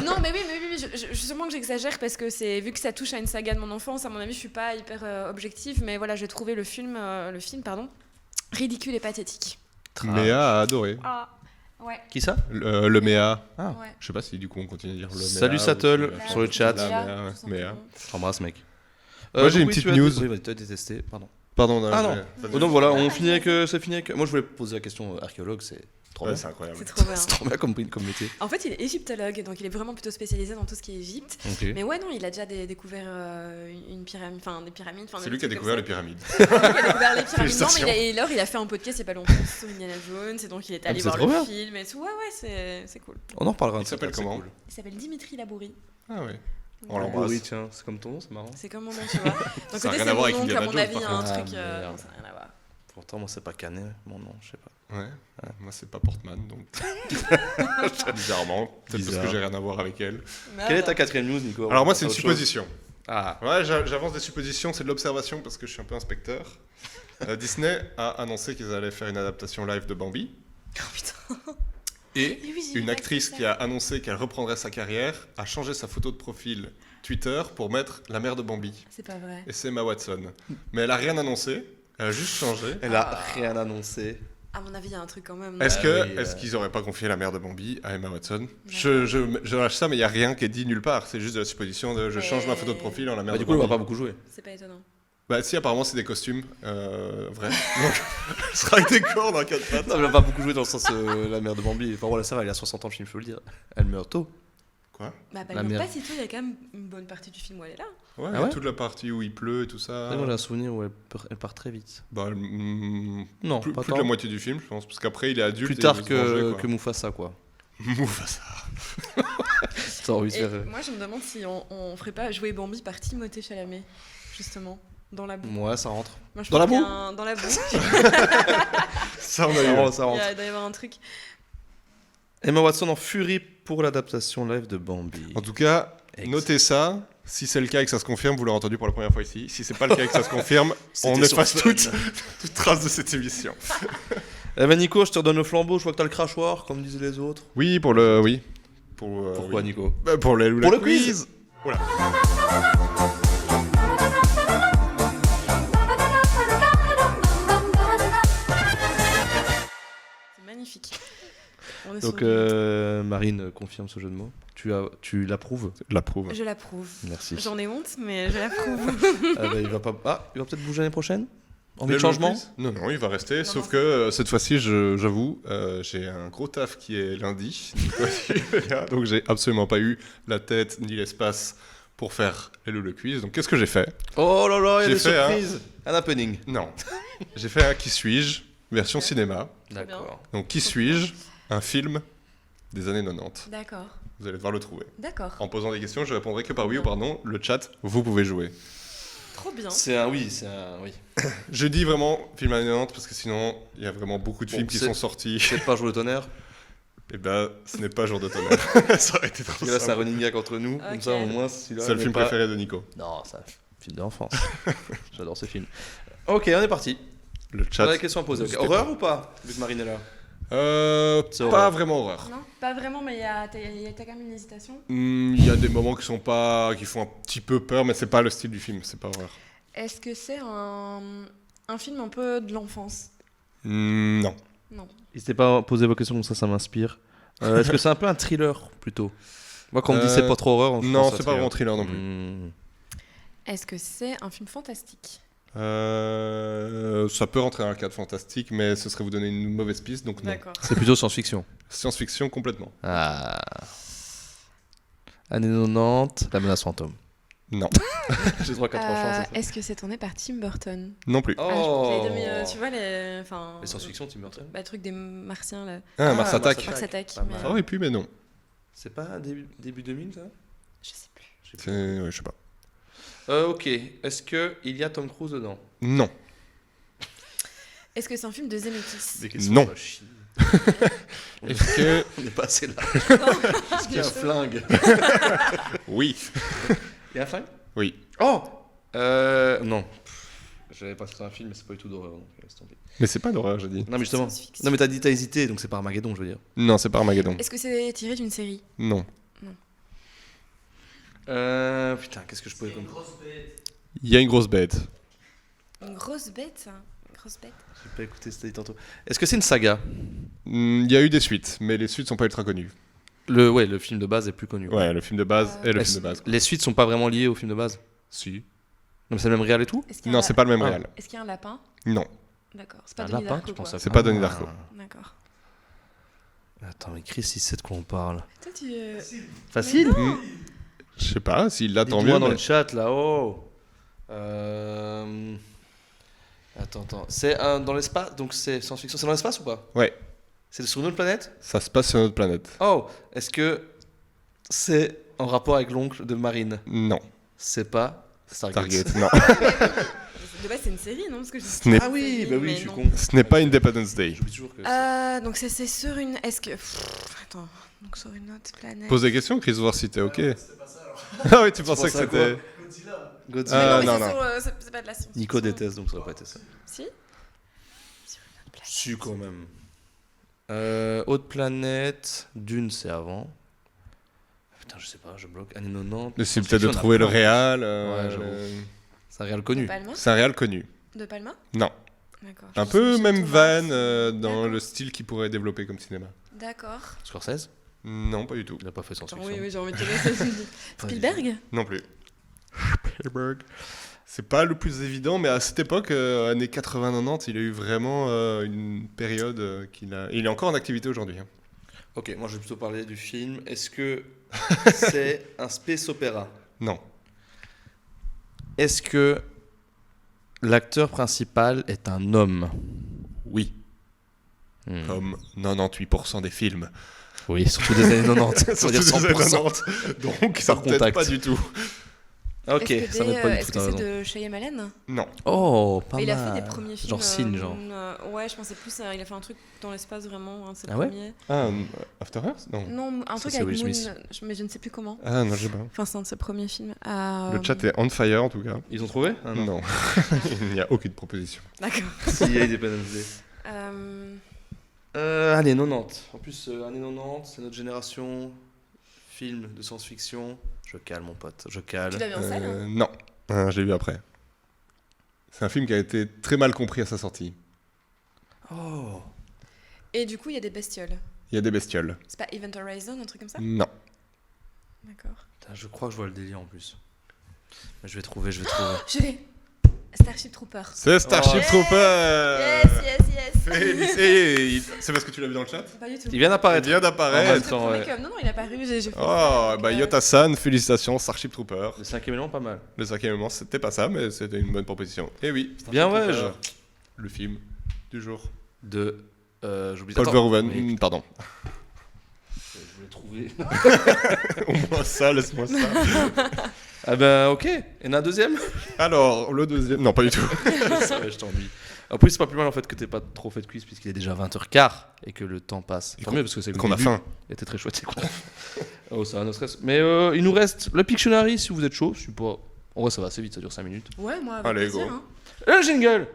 Non, mais oui, justement que j'exagère parce que c'est vu que ça touche à une saga de mon enfance, à mon avis, je suis pas hyper objective, mais voilà, j'ai trouvé le film, ridicule et pathétique. Méa a adoré. Ah, ouais. Qui ça? Le Méa. Ah. Ouais. Je sais pas si du coup on continue à dire le Méa. Salut ou Sattel, si- sur le chat. La Méa, Méa, ouais, tout Méa. simplement. Je t'embrasse, mec. Moi, j'ai donc une oui, petite tu as- news. Oui, bah, tu as détesté, pardon. Pardon, Ah non. vas-y. Donc voilà, on finit avec. C'est fini avec. Moi, je voulais poser la question archéologue, c'est trop Ouais, bien. c'est incroyable. C'est trop bien. C'est trop bien comme métier. En fait, il est égyptologue, donc il est vraiment plutôt spécialisé dans tout ce qui est Égypte. Ok. Mais ouais, non, il a déjà découvert une pyramide, enfin des pyramides. C'est lui qui a découvert les pyramides. Il a découvert les pyramides. Non, Félicitations. mais il a fait un podcast il y a pas longtemps sur Indiana Jones, et donc il est allé mais c'est voir trop le bien. film et tout. Ouais, c'est cool. On en reparlera un Il s'appelle petit peu, comment c'est cool. Il s'appelle Dimitri Labouri. Ah ouais. On Voilà. l'embrasse. Oui, tiens, c'est comme ton nom, c'est marrant. C'est comme mon nom, tu vois. Donc, Ça a côté, rien c'est à voir mon avec oncle, à Indiana mon Jones, avis, par il y a un contre. truc. Ah, merde. Non, ça n'a rien à voir. Pourtant, moi, c'est pas Canet, mon nom, je sais pas. Ouais. Moi, c'est pas Portman, donc. Bizarrement. Peut-être parce Bizarre. que j'ai rien à voir avec elle. Quelle est ta quatrième news, Nico? Alors, moi, c'est une Autre chose. supposition. Ah, Ouais, j'avance des suppositions, c'est de l'observation parce que je suis un peu inspecteur. Disney a annoncé qu'ils allaient faire une adaptation live de Bambi. Oh putain. Et Eh oui, j'ai une vu actrice ça. qui a annoncé qu'elle reprendrait sa carrière a changé sa photo de profil Twitter pour mettre la mère de Bambi. C'est pas vrai. Et c'est Emma Watson. Mais elle a rien annoncé, elle a juste changé. elle a rien annoncé. À mon avis, il y a un truc quand même. Est-ce oui, qu'ils auraient pas confié la mère de Bambi à Emma Watson? Je lâche ça, mais il n'y a rien qui est dit nulle part. C'est juste de la supposition de je change ma photo de profil en la mère Bah, de du coup, elle Bambi. va pas beaucoup jouer. C'est pas étonnant. Bah si, apparemment c'est des costumes vrais. Donc elle sera avec des cordes en 4 pattes. Non, mais elle va pas beaucoup jouer dans le sens la mère de Bambi. Enfin, voilà, ça va, elle a 60 ans, le film, faut le dire. Elle meurt tôt. Quoi? Bah, La elle meurt mère. pas si tôt, il y a quand même une bonne partie du film où elle est là. Ouais, Ah il y a ouais toute la partie où il pleut et tout ça. Moi, j'ai un souvenir où elle part très vite. Bah, Non, plus pas de tant. la moitié du film, je pense, parce qu'après il est adulte. Plus et tard il veut se venger, quoi. que Mufasa, quoi. Mufasa. T'as envie de Et faire. moi, je me demande si on ferait pas jouer Bambi par Timothée Chalamet, justement, dans la boue. Ouais, ça rentre. Moi, je Dans la pense qu'il y boue a dans la boue. Ça, on a eu. Ça rentre. Il doit y avoir un truc. Emma Watson en furie pour l'adaptation live de Bambi. En tout cas, Excellent. notez ça. Si c'est le cas et que ça se confirme, vous l'aurez entendu pour la première fois ici. Si c'est pas le cas et que ça se confirme, on C'était efface sur toute trace de cette émission. Eh ben Nico, je te redonne le flambeau, je vois que t'as le crachoir, comme disaient les autres. Oui, pour le. Oui. Pourquoi oui. Nico? Pour le Pour le quiz. Voilà. C'est magnifique. On est Donc sur Marine confirme ce jeu de mots. Tu l'approuves? L'approuve. Je l'approuve. Merci. J'en ai honte, mais je l'approuve. Ah bah, il va peut-être bouger l'année prochaine? Envie Le de changement? quiz Non, non, il va rester. Non, sauf non, que cette fois-ci, j'avoue, j'ai un gros taf qui est lundi. Donc j'ai absolument pas eu la tête ni l'espace pour faire le quiz. Donc qu'est-ce que j'ai fait? Oh là là, il y a J'ai des fait surprises. Un happening. Non. J'ai fait un Qui suis-je version cinéma. D'accord. Donc Qui suis-je un film des années 90. D'accord. Vous allez devoir le trouver. D'accord. En posant des questions, je répondrai que par oui ou par non. Le chat, vous pouvez jouer. Trop bien. C'est un oui, c'est un oui. Je dis vraiment film années 90 parce que sinon, il y a vraiment beaucoup de Bon, films qui c'est- sont sortis. C'est pas Jour de tonnerre. Et ben, ce n'est pas Jour de tonnerre. Ça aurait été trop Parce que là, c'est un simple. running gag entre nous. Comme Ok. ça, au moins, celui-là. C'est le n'est film pas- préféré de Nico. Non, c'est un film d'enfance. J'adore ce film. Ok, on est parti. Le On chat. a la question à poser. ok. N'hésitez Horreur ou pas? Vu que Marine est là. C'est Pas horreur. vraiment horreur. Non, pas vraiment, mais t'as quand même une hésitation. Il y a des moments qui font un petit peu peur, mais c'est pas le style du film, c'est pas horreur. Est-ce que c'est un film un peu de l'enfance? Non. Non. N'hésitez pas à poser vos questions, comme ça m'inspire. Est-ce que c'est un peu un thriller plutôt? Moi, quand on me dit c'est pas trop horreur, je Non, pense à c'est pas vraiment thriller non plus. Est-ce que c'est un film fantastique? Ça peut rentrer dans le cadre fantastique, mais ce serait vous donner une mauvaise piste, donc non. D'accord. C'est plutôt science-fiction. Science-fiction complètement. Ah. Années 90, la menace fantôme. Non. J'ai 3-4 chances. Est-ce que c'est tourné par Tim Burton? Non plus. Oh. Tu vois les. Enfin. Les science-fiction, Tim Burton. Le truc des martiens là. Ah, Mars Attack. Mars Attack. Pas mais- mal. Ça aurait pu, mais non. C'est pas début 2000, ça? Je sais plus. Ouais, je sais pas. Ok. Est-ce qu'il y a Tom Cruise dedans? Non. Est-ce que c'est un film de Zemeckis? Des questions Non. à chier. Est-ce que. On est pas assez là. Est-ce qu'il y a un flingue? Oui. Il y a un flingue? Oui. Oh non. J'avais pas fait un film, mais c'est pas du tout d'horreur, donc laisse tomber. Mais c'est pas d'horreur, j'ai dit. Non, mais justement. Science-fiction. Non, mais t'as hésité, donc c'est pas Armageddon, je veux dire. Non, c'est pas Armageddon. Est-ce que c'est tiré d'une série? Non. Putain, qu'est-ce que je pouvais comme. Il y a une grosse bête. Une grosse bête, ça. Une grosse bête. J'ai pas écouté, c'était dit tantôt. Est-ce que c'est une saga? Il y a eu des suites, mais les suites sont pas ultra connues. Le film de base est plus connu. Ouais, le film de base est le Est-ce- film de base. Les suites sont pas vraiment liées au film de base? Si. Non, mais c'est le même réal et tout? Est-ce qu'il y a Non, un c'est pas le même Ah. réal. Est-ce qu'il y a un lapin? Non. D'accord. C'est pas Un Denis lapin, Darko, tu penses quoi. à C'est quoi? pas Donnie Darko. D'accord. Attends, mais Chris, il sait de quoi on parle. Toi, tu. Facile? Je sais pas, s'il l'a tant Dites-moi mieux. dans mais- le chat là-haut. Attends. C'est dans l'espace, donc c'est science-fiction. C'est dans l'espace ou pas? Ouais, C'est sur une autre planète? ça se passe sur notre planète. Oh, est-ce que c'est en rapport avec l'oncle de Marine? Non. C'est pas Stargate. Stargate, non. De base, c'est une série, non? Parce que je Ce n'est- Ah oui, bah oui, mais je suis non. con. Ce n'est pas Independence Day. J'oublie toujours que. Donc, c'est sur une. Est-ce que. Attends. Donc, sur une autre planète. Pose des questions, Chris, voir si t'es ok. Ah oui, tu pensais que pensais à c'était. Godzilla. Ah, mais non, c'est non. sur, c'est pas de la science. Nico déteste, donc ça aurait pas été ça. Si? Si, quand même. Autre planète, Dune, c'est avant. Putain, je sais pas, je bloque. Années 90. Essaye peut-être de On a trouver le plein. réal. Ouais, j'avoue. C'est un réel connu. De Palma? C'est un réal connu. De Palma? Non. D'accord. Un Je peu sais, même Thomas. van dans D'accord. le style qu'il pourrait développer comme cinéma. D'accord. Scorsese? Non, pas du tout. Il a pas fait Attends, science-fiction. oui, j'ai envie de te laisser. Spielberg? Non plus. Spielberg. C'est pas le plus évident, mais à cette époque, années 80-90, il a eu vraiment une période il est encore en activité aujourd'hui. Hein. Ok, moi je vais plutôt parler du film. Est-ce que c'est un space opéra? Non. Est-ce que l'acteur principal est un homme? Oui. Hmm. Comme 98% des films. Oui, surtout des années 90. Ça veut dire Surtout des années 100%. 90. Donc, ça Par peut-être contact. pas du tout. Ah, ok, Est-ce que ça m'aide pas du est-ce tout, que t'as c'est raison. de Shyamalan? Non. Oh, pas Mais mal. il a fait des premiers films. Genre Signe, genre. Ouais, je pensais plus. Il a fait un truc dans l'espace vraiment, un de ses Ah ouais premiers. Ah, After Earth? Non. Non, un Ça, truc c'est avec Will Moon, Smith. mais je ne sais plus comment. Ah, non, j'ai pas. Enfin, c'est un de ses premiers films. Le chat est on fire en tout cas. Ils ont trouvé? Ah, non. Non. Il n'y a aucune proposition. D'accord. Si, il y a Independence Day. Allez, 90. En plus, années 90, c'est notre génération. Film de science-fiction. Je cale, mon pote, je cale. Tu l'as vu en salle hein Non. Je l'ai vu après. C'est un film qui a été très mal compris à sa sortie. Oh. Et du coup, il y a des bestioles. Il y a des bestioles. C'est pas Event Horizon, un truc comme ça? Non. D'accord. Putain, je crois que je vois le délire en plus. Mais je vais trouver. Je l'ai. Starship Troopers. C'est Starship Oh. Trooper. Yes. C'est parce que tu l'as vu dans le chat? Pas du tout. Il vient Il d'apparaître. vient En d'apparaître. même temps, ouais. Non, il a paru. J'ai fait Oh, ça, bah donc, Yota-san, félicitations, Starship Trooper. Le cinquième élément, pas mal. Le cinquième élément, c'était pas ça, mais c'était une bonne proposition. Et oui, Starship Bien, ouais. Trooper, le film du jour. De. J'oublie. Paul Attends, Verhoeven, mais- pardon. Je voulais trouver. Au moins ça, laisse-moi ça. Ah ben, ok. Il y en a un deuxième? Alors, le deuxième. Non, pas du tout. Je savais, je t'ennuie. En plus, c'est pas plus mal en fait que t'aies pas trop fait de quiz puisqu'il est déjà 20h15 et que le temps passe. Tant mieux parce que c'est le Qu'on a début. faim. Il était très chouette, c'est cool. Oh, ça va, no stress. Mais il nous reste le Pictionary si vous êtes chaud. Je suis pas. En vrai, ça va assez vite, ça dure 5 minutes. Ouais, moi, avec Allez, plaisir, go. hein. Le jingle!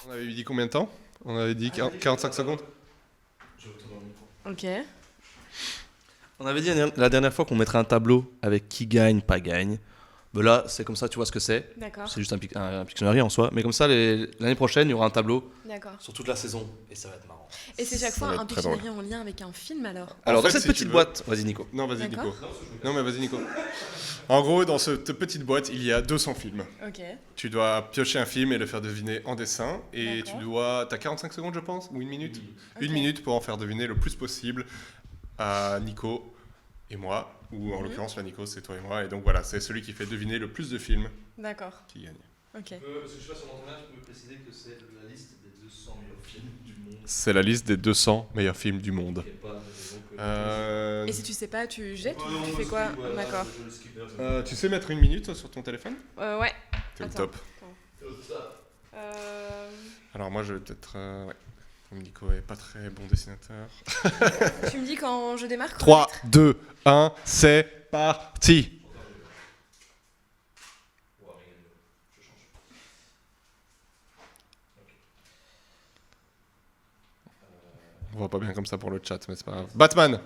On avait dit combien de temps? On avait dit 45 secondes. Ok. On avait dit la dernière fois qu'on mettrait un tableau avec qui gagne, pas gagne. Ben là, c'est comme ça, tu vois ce que c'est. D'accord. C'est juste un Pictionary en soi. Mais comme ça, l'année prochaine, il y aura un tableau D'accord. sur toute la saison. Et ça va être marrant. Et c'est chaque Ça fois va un être très Pictionary en lien avec un film alors? Alors, fait, dans cette si tu petite veux- boîte. Vas-y, Nico. Non, vas-y, Nico. D'accord. Non, mais vas-y, Nico. En gros, dans cette petite boîte, il y a 200 films. Ok. Tu dois piocher un film et le faire deviner en dessin. Et D'accord. T'as 45 secondes, je pense, ou une minute. Ok. Une minute pour en faire deviner le plus possible à Nico et moi. Ou en l'occurrence, là, Nico, c'est toi et moi. Et donc voilà, c'est celui qui fait deviner le plus de films D'accord. qui gagne. Ok. Parce que je sais pas si on entend bien, tu peux préciser que c'est la liste des 200 meilleurs films du monde. C'est la liste des 200 meilleurs films du monde. Il y a pas de raison que- Et si tu sais pas, tu jettes Ouais, ou non, tu moi, fais je quoi? skip, ouais, D'accord. je le skipper, Tu sais mettre une minute sur ton téléphone? Ouais. C'est le Attends. top. Euh, Alors moi, je vais peut-être... ouais. Comme Nico est pas très bon dessinateur. Tu me dis quand je démarre? 3, 2, 1, c'est parti. On voit pas bien comme ça pour le chat, mais c'est pas grave. Batman.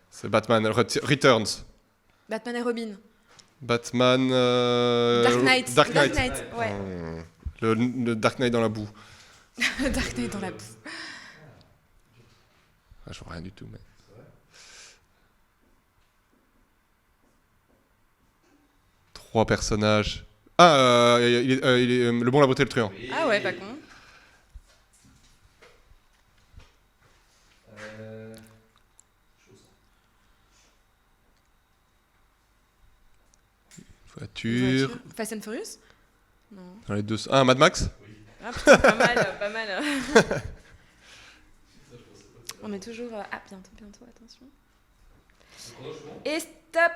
C'est Batman Returns. Batman et Robin. Batman. Dark Knight. Dark Knight. Ouais. Le Dark Knight dans la boue. Dark Knight dans la boue. Ah, je vois rien du tout, mais. Trois personnages. Ah, il est, le bon, la beauté et le truand. Ah ouais, pas con. Voiture. Fast and Furious? Non. Dans les deux. Ah, Mad Max. Ah putain, pas mal, pas mal. On est toujours... Ah, bientôt, attention. Et stop!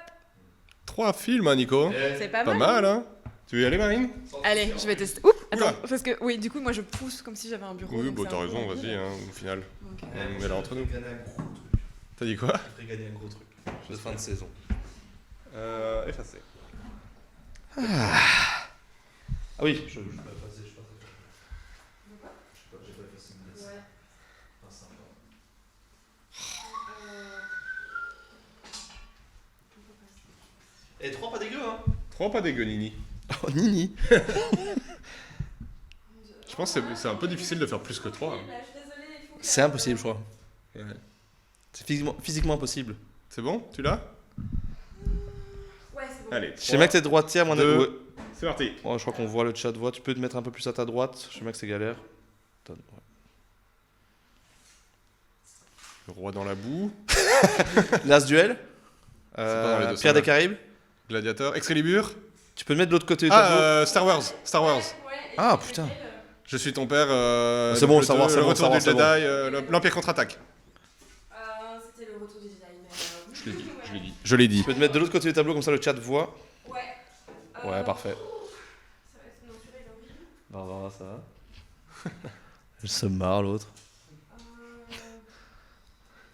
3 films, hein, Nico. C'est pas Pas mal. mal, hein. Tu veux y aller, Marine? Allez, je vais tester. Oups, Oula. attends, parce que oui, du coup, moi je pousse comme si j'avais un bureau. Oui, donc bah c'est t'as un peu raison, rapide. vas-y, hein, au final. Donc, On est là entre nous. gagner un gros truc. T'as dit quoi? Je vais gagner un gros truc. De fin de saison. Effacé. Ah oui, je peux pas passer, je sais pas. J'ai pas effacé mon dessin. Pas sympa. Et 3 pas dégueu, hein? 3 pas dégueu, Nini. Oh, Nini. Je pense que c'est un peu difficile de faire plus que 3. C'est impossible, je crois. Ouais. C'est physiquement impossible. C'est bon? Tu l'as? Ouais, c'est bon. Allez. Je sais bien que t'es droitière, moi, deux. ouais. C'est parti. Oh, je crois qu'on voit le chat voix. Tu peux te mettre un peu plus à ta droite. Je sais bien que c'est galère. Attends, ouais. Le roi dans la boue. L'As duel. pas dans les 200, Pierre là. des Caraïbes. Gladiator. Excalibur. Tu peux le mettre de l'autre côté du tableau. Star Wars. Star Wars. Ah putain. Je suis ton père. C'est bon, le Star Wars, deux, c'est le bon, retour Star du Wars, Jedi, l'Empire contre-attaque. C'était le retour du Jedi. Je l'ai dit. Tu peux te mettre de l'autre côté du tableau, comme ça le chat voit. Ouais. Ouais, parfait. Ça va être... Non, celui-là, il est horrible. Barbara, ça va. Elle se marre, l'autre.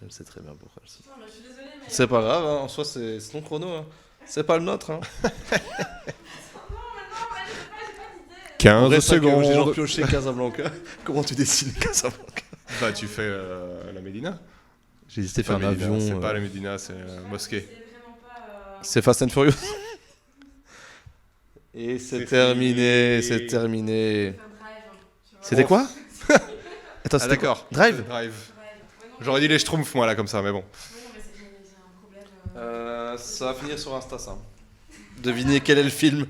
Elle sait très bien pourquoi elle se marre. Non, mais je suis désolée, mais... C'est pas grave, hein. En soi, c'est ton chrono. Hein. C'est pas le nôtre. Hein. 15 J'ai genre secondes. pioché Casablanca. Comment tu dessines Casablanca? Bah, tu fais la Médina. J'ai hésité à faire un Médina, avion. C'est pas la Médina, c'est la mosquée. C'est vraiment pas... C'est Fast and Furious. Et c'est terminé, fini. c'est terminé. C'est un drive, hein, tu vois. C'était quoi? Attends, Ah c'était d'accord. quoi? Drive? Drive. Ouais, non, J'aurais dit les Schtroumpfs moi là comme ça, mais bon. non, mais j'ai un problème... Ça va finir sur Insta, ça. Devinez quel est le film.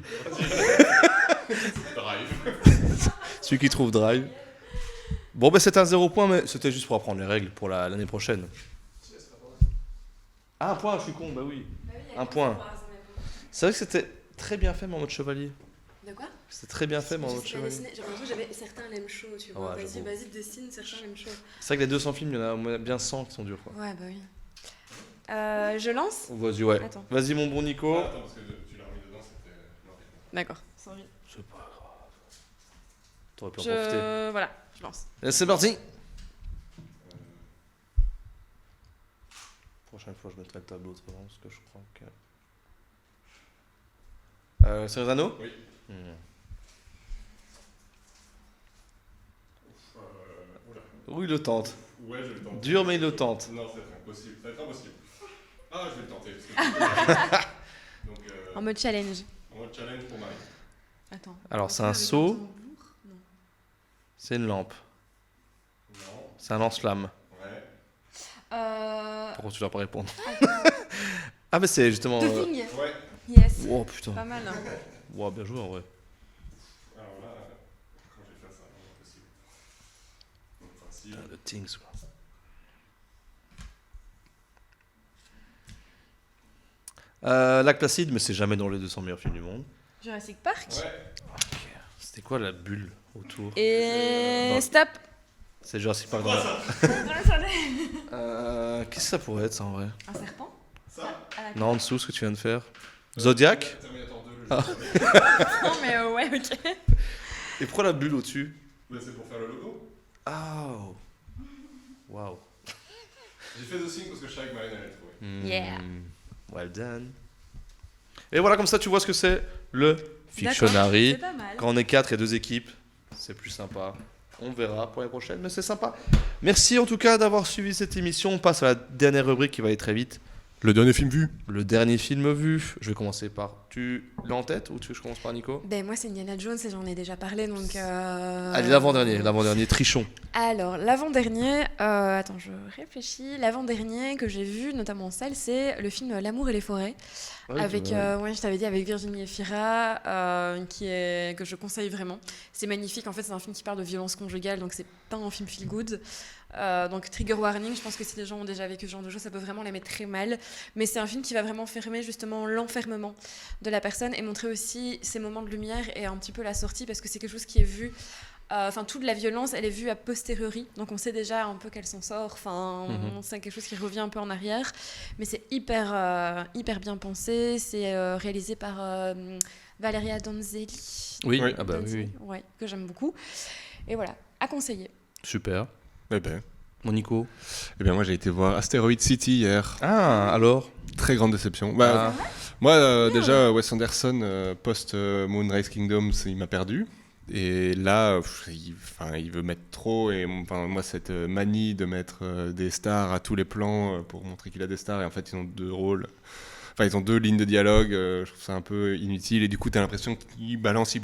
Celui qui trouve Drive. Bon, ben c'était un 0 point, mais c'était juste pour apprendre les règles pour l'année prochaine. Ah, un point, je suis con, bah oui. Un point. C'est vrai que c'était très bien fait, mais en mode chevalier. De quoi? C'était très bien fait, mais en Je mode sais pas chevalier. dessiner. J'ai l'impression que j'avais certains l'aiment chaud, tu vois. Ouais, j'avoue. Vas-y, dessine, certains l'aiment chaud. C'est vrai que les 200 films, il y en a au moins bien 100 qui sont durs, quoi. Ouais, bah oui. Je lance? Vas-y, ouais. Attends. Vas-y, mon bon Nico. Attends, parce que tu l'as remis dedans, c'était. D'accord. Sorry. C'est pas grave. T'aurais pu en profiter. Voilà, je lance. Et c'est parti. Prochaine fois, je mettrai le tableau autrement, parce que je crois que... Seigneur des Anneaux? Oui. Oui, il le tente. Ouais, je vais le tenter. Dur, mais il le tente. Non, c'est impossible. Ça va être impossible. Ah, je vais le tenter. Parce que... Donc, En mode challenge. en mode challenge pour Marie. Attends. Alors, c'est un seau. C'est une lampe. Non. C'est un lance-flamme. Ouais. Pourquoi tu dois pas répondre? Ah, mais c'est justement... The Thing. Ouais. Yes. Oh, putain. Pas mal. Hein. Wow, bien joué, en vrai. Alors là, quand je vais faire ça, c'est impossible. Donc, facile. Putain, The Things, quoi. Lac Placide, mais c'est jamais dans les 200 meilleurs films du monde. Jurassic Park. Ouais. C'était quoi la bulle autour? Et Non. stop. C'est Jurassic Park dans la... Qu'est-ce que ça pourrait être, ça, en vrai? Un serpent. Ça Non, en dessous, ce que tu viens de faire. Zodiac? Terminator 2, le Ah. jeu. Non mais ouais, ok. Et pourquoi la bulle au-dessus? Mais c'est pour faire le logo. Oh. Waouh. J'ai fait The Thing parce que je savais que Marine allait le trouver. Yeah. Well done. Et voilà, comme ça, tu vois ce que c'est le Fictionary. C'est pas mal. Quand on est 4 et 2 équipes, c'est plus sympa. On verra pour les prochaines, mais c'est sympa. Merci en tout cas d'avoir suivi cette émission. On passe à la dernière rubrique qui va aller très vite. Le dernier film vu. Le dernier film vu. Je vais commencer par... Tu l'as en tête ou tu veux que je commence par Nico? Ben moi c'est Indiana Jones et j'en ai déjà parlé donc... Allez, l'avant-dernier, trichons. Alors l'avant-dernier, attends je réfléchis, l'avant-dernier que j'ai vu notamment en salle c'est le film L'amour et les forêts. Avec, ouais, je t'avais dit avec Virginie Efira, que je conseille vraiment. C'est magnifique, en fait c'est un film qui parle de violence conjugale, donc c'est pas un film feel good. Donc trigger warning, je pense que si les gens ont déjà vécu ce genre de choses, ça peut vraiment les mettre très mal. Mais c'est un film qui va vraiment fermer justement l'enfermement de la personne et montrer aussi ces moments de lumière et un petit peu la sortie, parce que c'est quelque chose qui est vu... Enfin, toute la violence, elle est vue a posteriori, donc on sait déjà un peu qu'elle s'en sort. Enfin, c'est quelque chose qui revient un peu en arrière, mais c'est hyper bien pensé. C'est réalisé par Valeria Donzelli. Oui, Oui. ah bah oui, oui. Ouais, que j'aime beaucoup. Et voilà, à conseiller. Super. Eh ben. Mon Nico. Eh bien, moi j'ai été voir Asteroid City hier. Ah, alors? Très grande déception. Bah, moi, déjà, Wes Anderson, post-Moonrise Kingdom, il m'a perdu. Et là, il veut mettre trop. Et moi, cette manie de mettre des stars à tous les plans pour montrer qu'il a des stars. Et en fait, ils ont deux rôles. Enfin, ils ont deux lignes de dialogue. Je trouve ça un peu inutile. Et du coup, tu as l'impression qu'il balance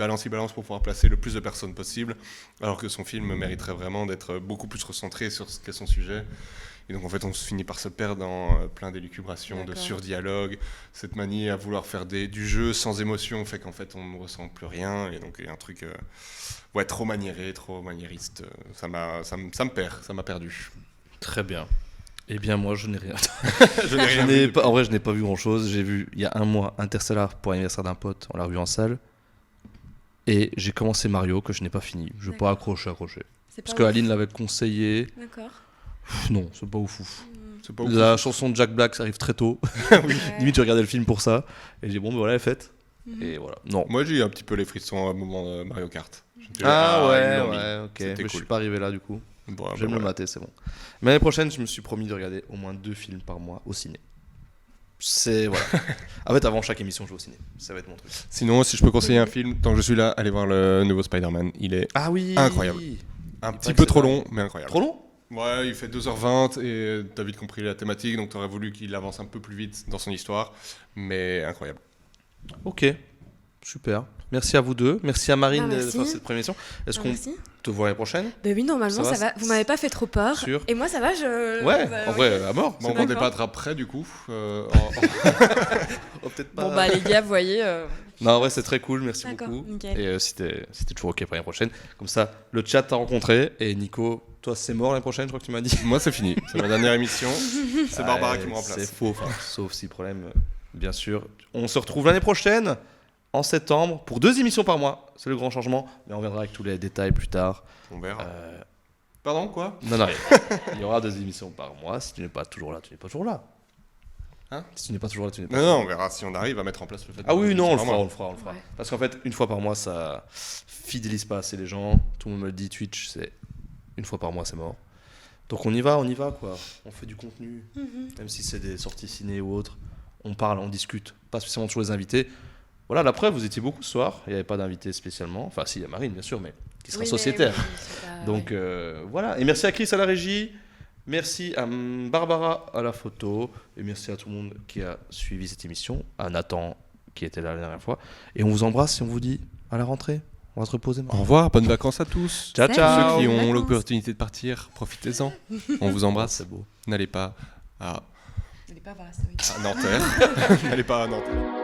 pour pouvoir placer le plus de personnes possible. Alors que son film mériterait vraiment d'être beaucoup plus recentré sur ce qu'est son sujet. Et donc en fait on se finit par se perdre dans plein d'élucubrations, de surdialogue, cette manie à vouloir faire du jeu sans émotion fait qu'en fait on ne ressent plus rien, et donc il y a un truc trop maniéré, trop maniériste, ça me perd, ça m'a perdu. Très bien. Eh bien, moi, je n'ai rien. Je n'ai rien Je n'ai vu. pas- en vrai, je n'ai pas vu grand-chose. J'ai vu, il y a un mois, Interstellar pour l'anniversaire d'un pote. On l'a revu en salle. Et j'ai commencé Mario, que je n'ai pas fini. Je n'ai pas accroché. C'est Parce pas que ouf. Aline l'avait conseillé. D'accord. Pff, non, c'est pas ouf. C'est pas ouf. La chanson de Jack Black, ça arrive très tôt. Ouais. Limite, tu regardais le film pour ça. Et j'ai dit, bon, ben voilà, elle est faite. Mhm. Et voilà. Non. Moi, j'ai eu un petit peu les frissons à un moment de Mario Kart. Je me suis dit, Ah ils l'ont mis. ouais, ok. C'était Mais je cool. suis pas arrivé là, du coup. Bon, J'aime bah, le mater, c'est bon. Mais l'année prochaine, je me suis promis de regarder au moins 2 films par mois au ciné. C'est voilà. En fait, avant chaque émission, je vais au ciné. Ça va être mon truc. Sinon, si je peux conseiller un film, tant que je suis là, allez voir le nouveau Spider-Man. Il est Ah oui. Incroyable. un Il petit paraît peu que c'est trop vrai. long, mais incroyable. Trop long. Ouais, il fait 2h20 et t'as vite compris la thématique, donc t'aurais voulu qu'il avance un peu plus vite dans son histoire, mais incroyable. Ok. Super. Merci à vous deux. Merci à Marine Bah, de merci. faire cette première émission. Est-ce qu'on Merci. te voit l'année prochaine? Bah oui, normalement, Ça ça va, va. Vous m'avez pas fait trop peur. Sûr. Et moi, ça va. Ouais. Bah, En oui. vrai, à mort. Bon, on va D'accord. débattre après, du coup. Oh, peut-être pas. Bon, bah, les gars, vous voyez. Non, ouais, c'est très cool. Merci D'accord, beaucoup. nickel. Et c'était toujours ok pour l'année prochaine. Comme ça, le chat t'a rencontré. Et Nico, toi, c'est mort l'année prochaine, je crois que tu m'as dit. Moi, c'est fini. C'est ma dernière émission. C'est Barbara qui me C'est remplace. faux, enfin, sauf si problème, bien sûr. On se retrouve l'année prochaine, en septembre, pour 2 émissions par mois. C'est le grand changement, mais on viendra avec tous les détails plus tard. On verra. Euh, Pardon, quoi? non, il y aura 2 émissions par mois. Si tu n'es pas toujours là, tu n'es pas toujours là. Hein? Si tu n'es pas toujours là, tu n'es pas Non, toujours non, là. on verra si on arrive à mettre en place le fait. Ah oui, non, on le Vraiment. fera, on le fera, on le fera. Ouais. Parce qu'en fait, une fois par mois, ça fidélise pas assez les gens. Tout le monde me le dit, Twitch, c'est une fois par mois, c'est mort. Donc on y va, quoi. On fait du contenu, même si c'est des sorties ciné ou autres. On parle, on discute, pas spécialement toujours les invités. Voilà, la preuve, vous étiez beaucoup ce soir. Il n'y avait pas d'invité spécialement. Enfin, si, il y a Marine, bien sûr, mais qui sera Oui, mais sociétaire. oui, c'est pas- Donc ouais. voilà. Et merci à Chris à la régie. Merci à Barbara à la photo. Et merci à tout le monde qui a suivi cette émission. À Nathan qui était là la dernière fois. Et on vous embrasse et on vous dit à la rentrée. On va se reposer Au maintenant. revoir, bonnes vacances à tous. Ciao, Salut. ciao. Ceux qui Bonnes ont vacances. l'opportunité de partir, profitez-en. On vous embrasse. C'est beau. N'allez pas à N'allez pas voir la série. Nanterre. N'allez pas à Nanterre.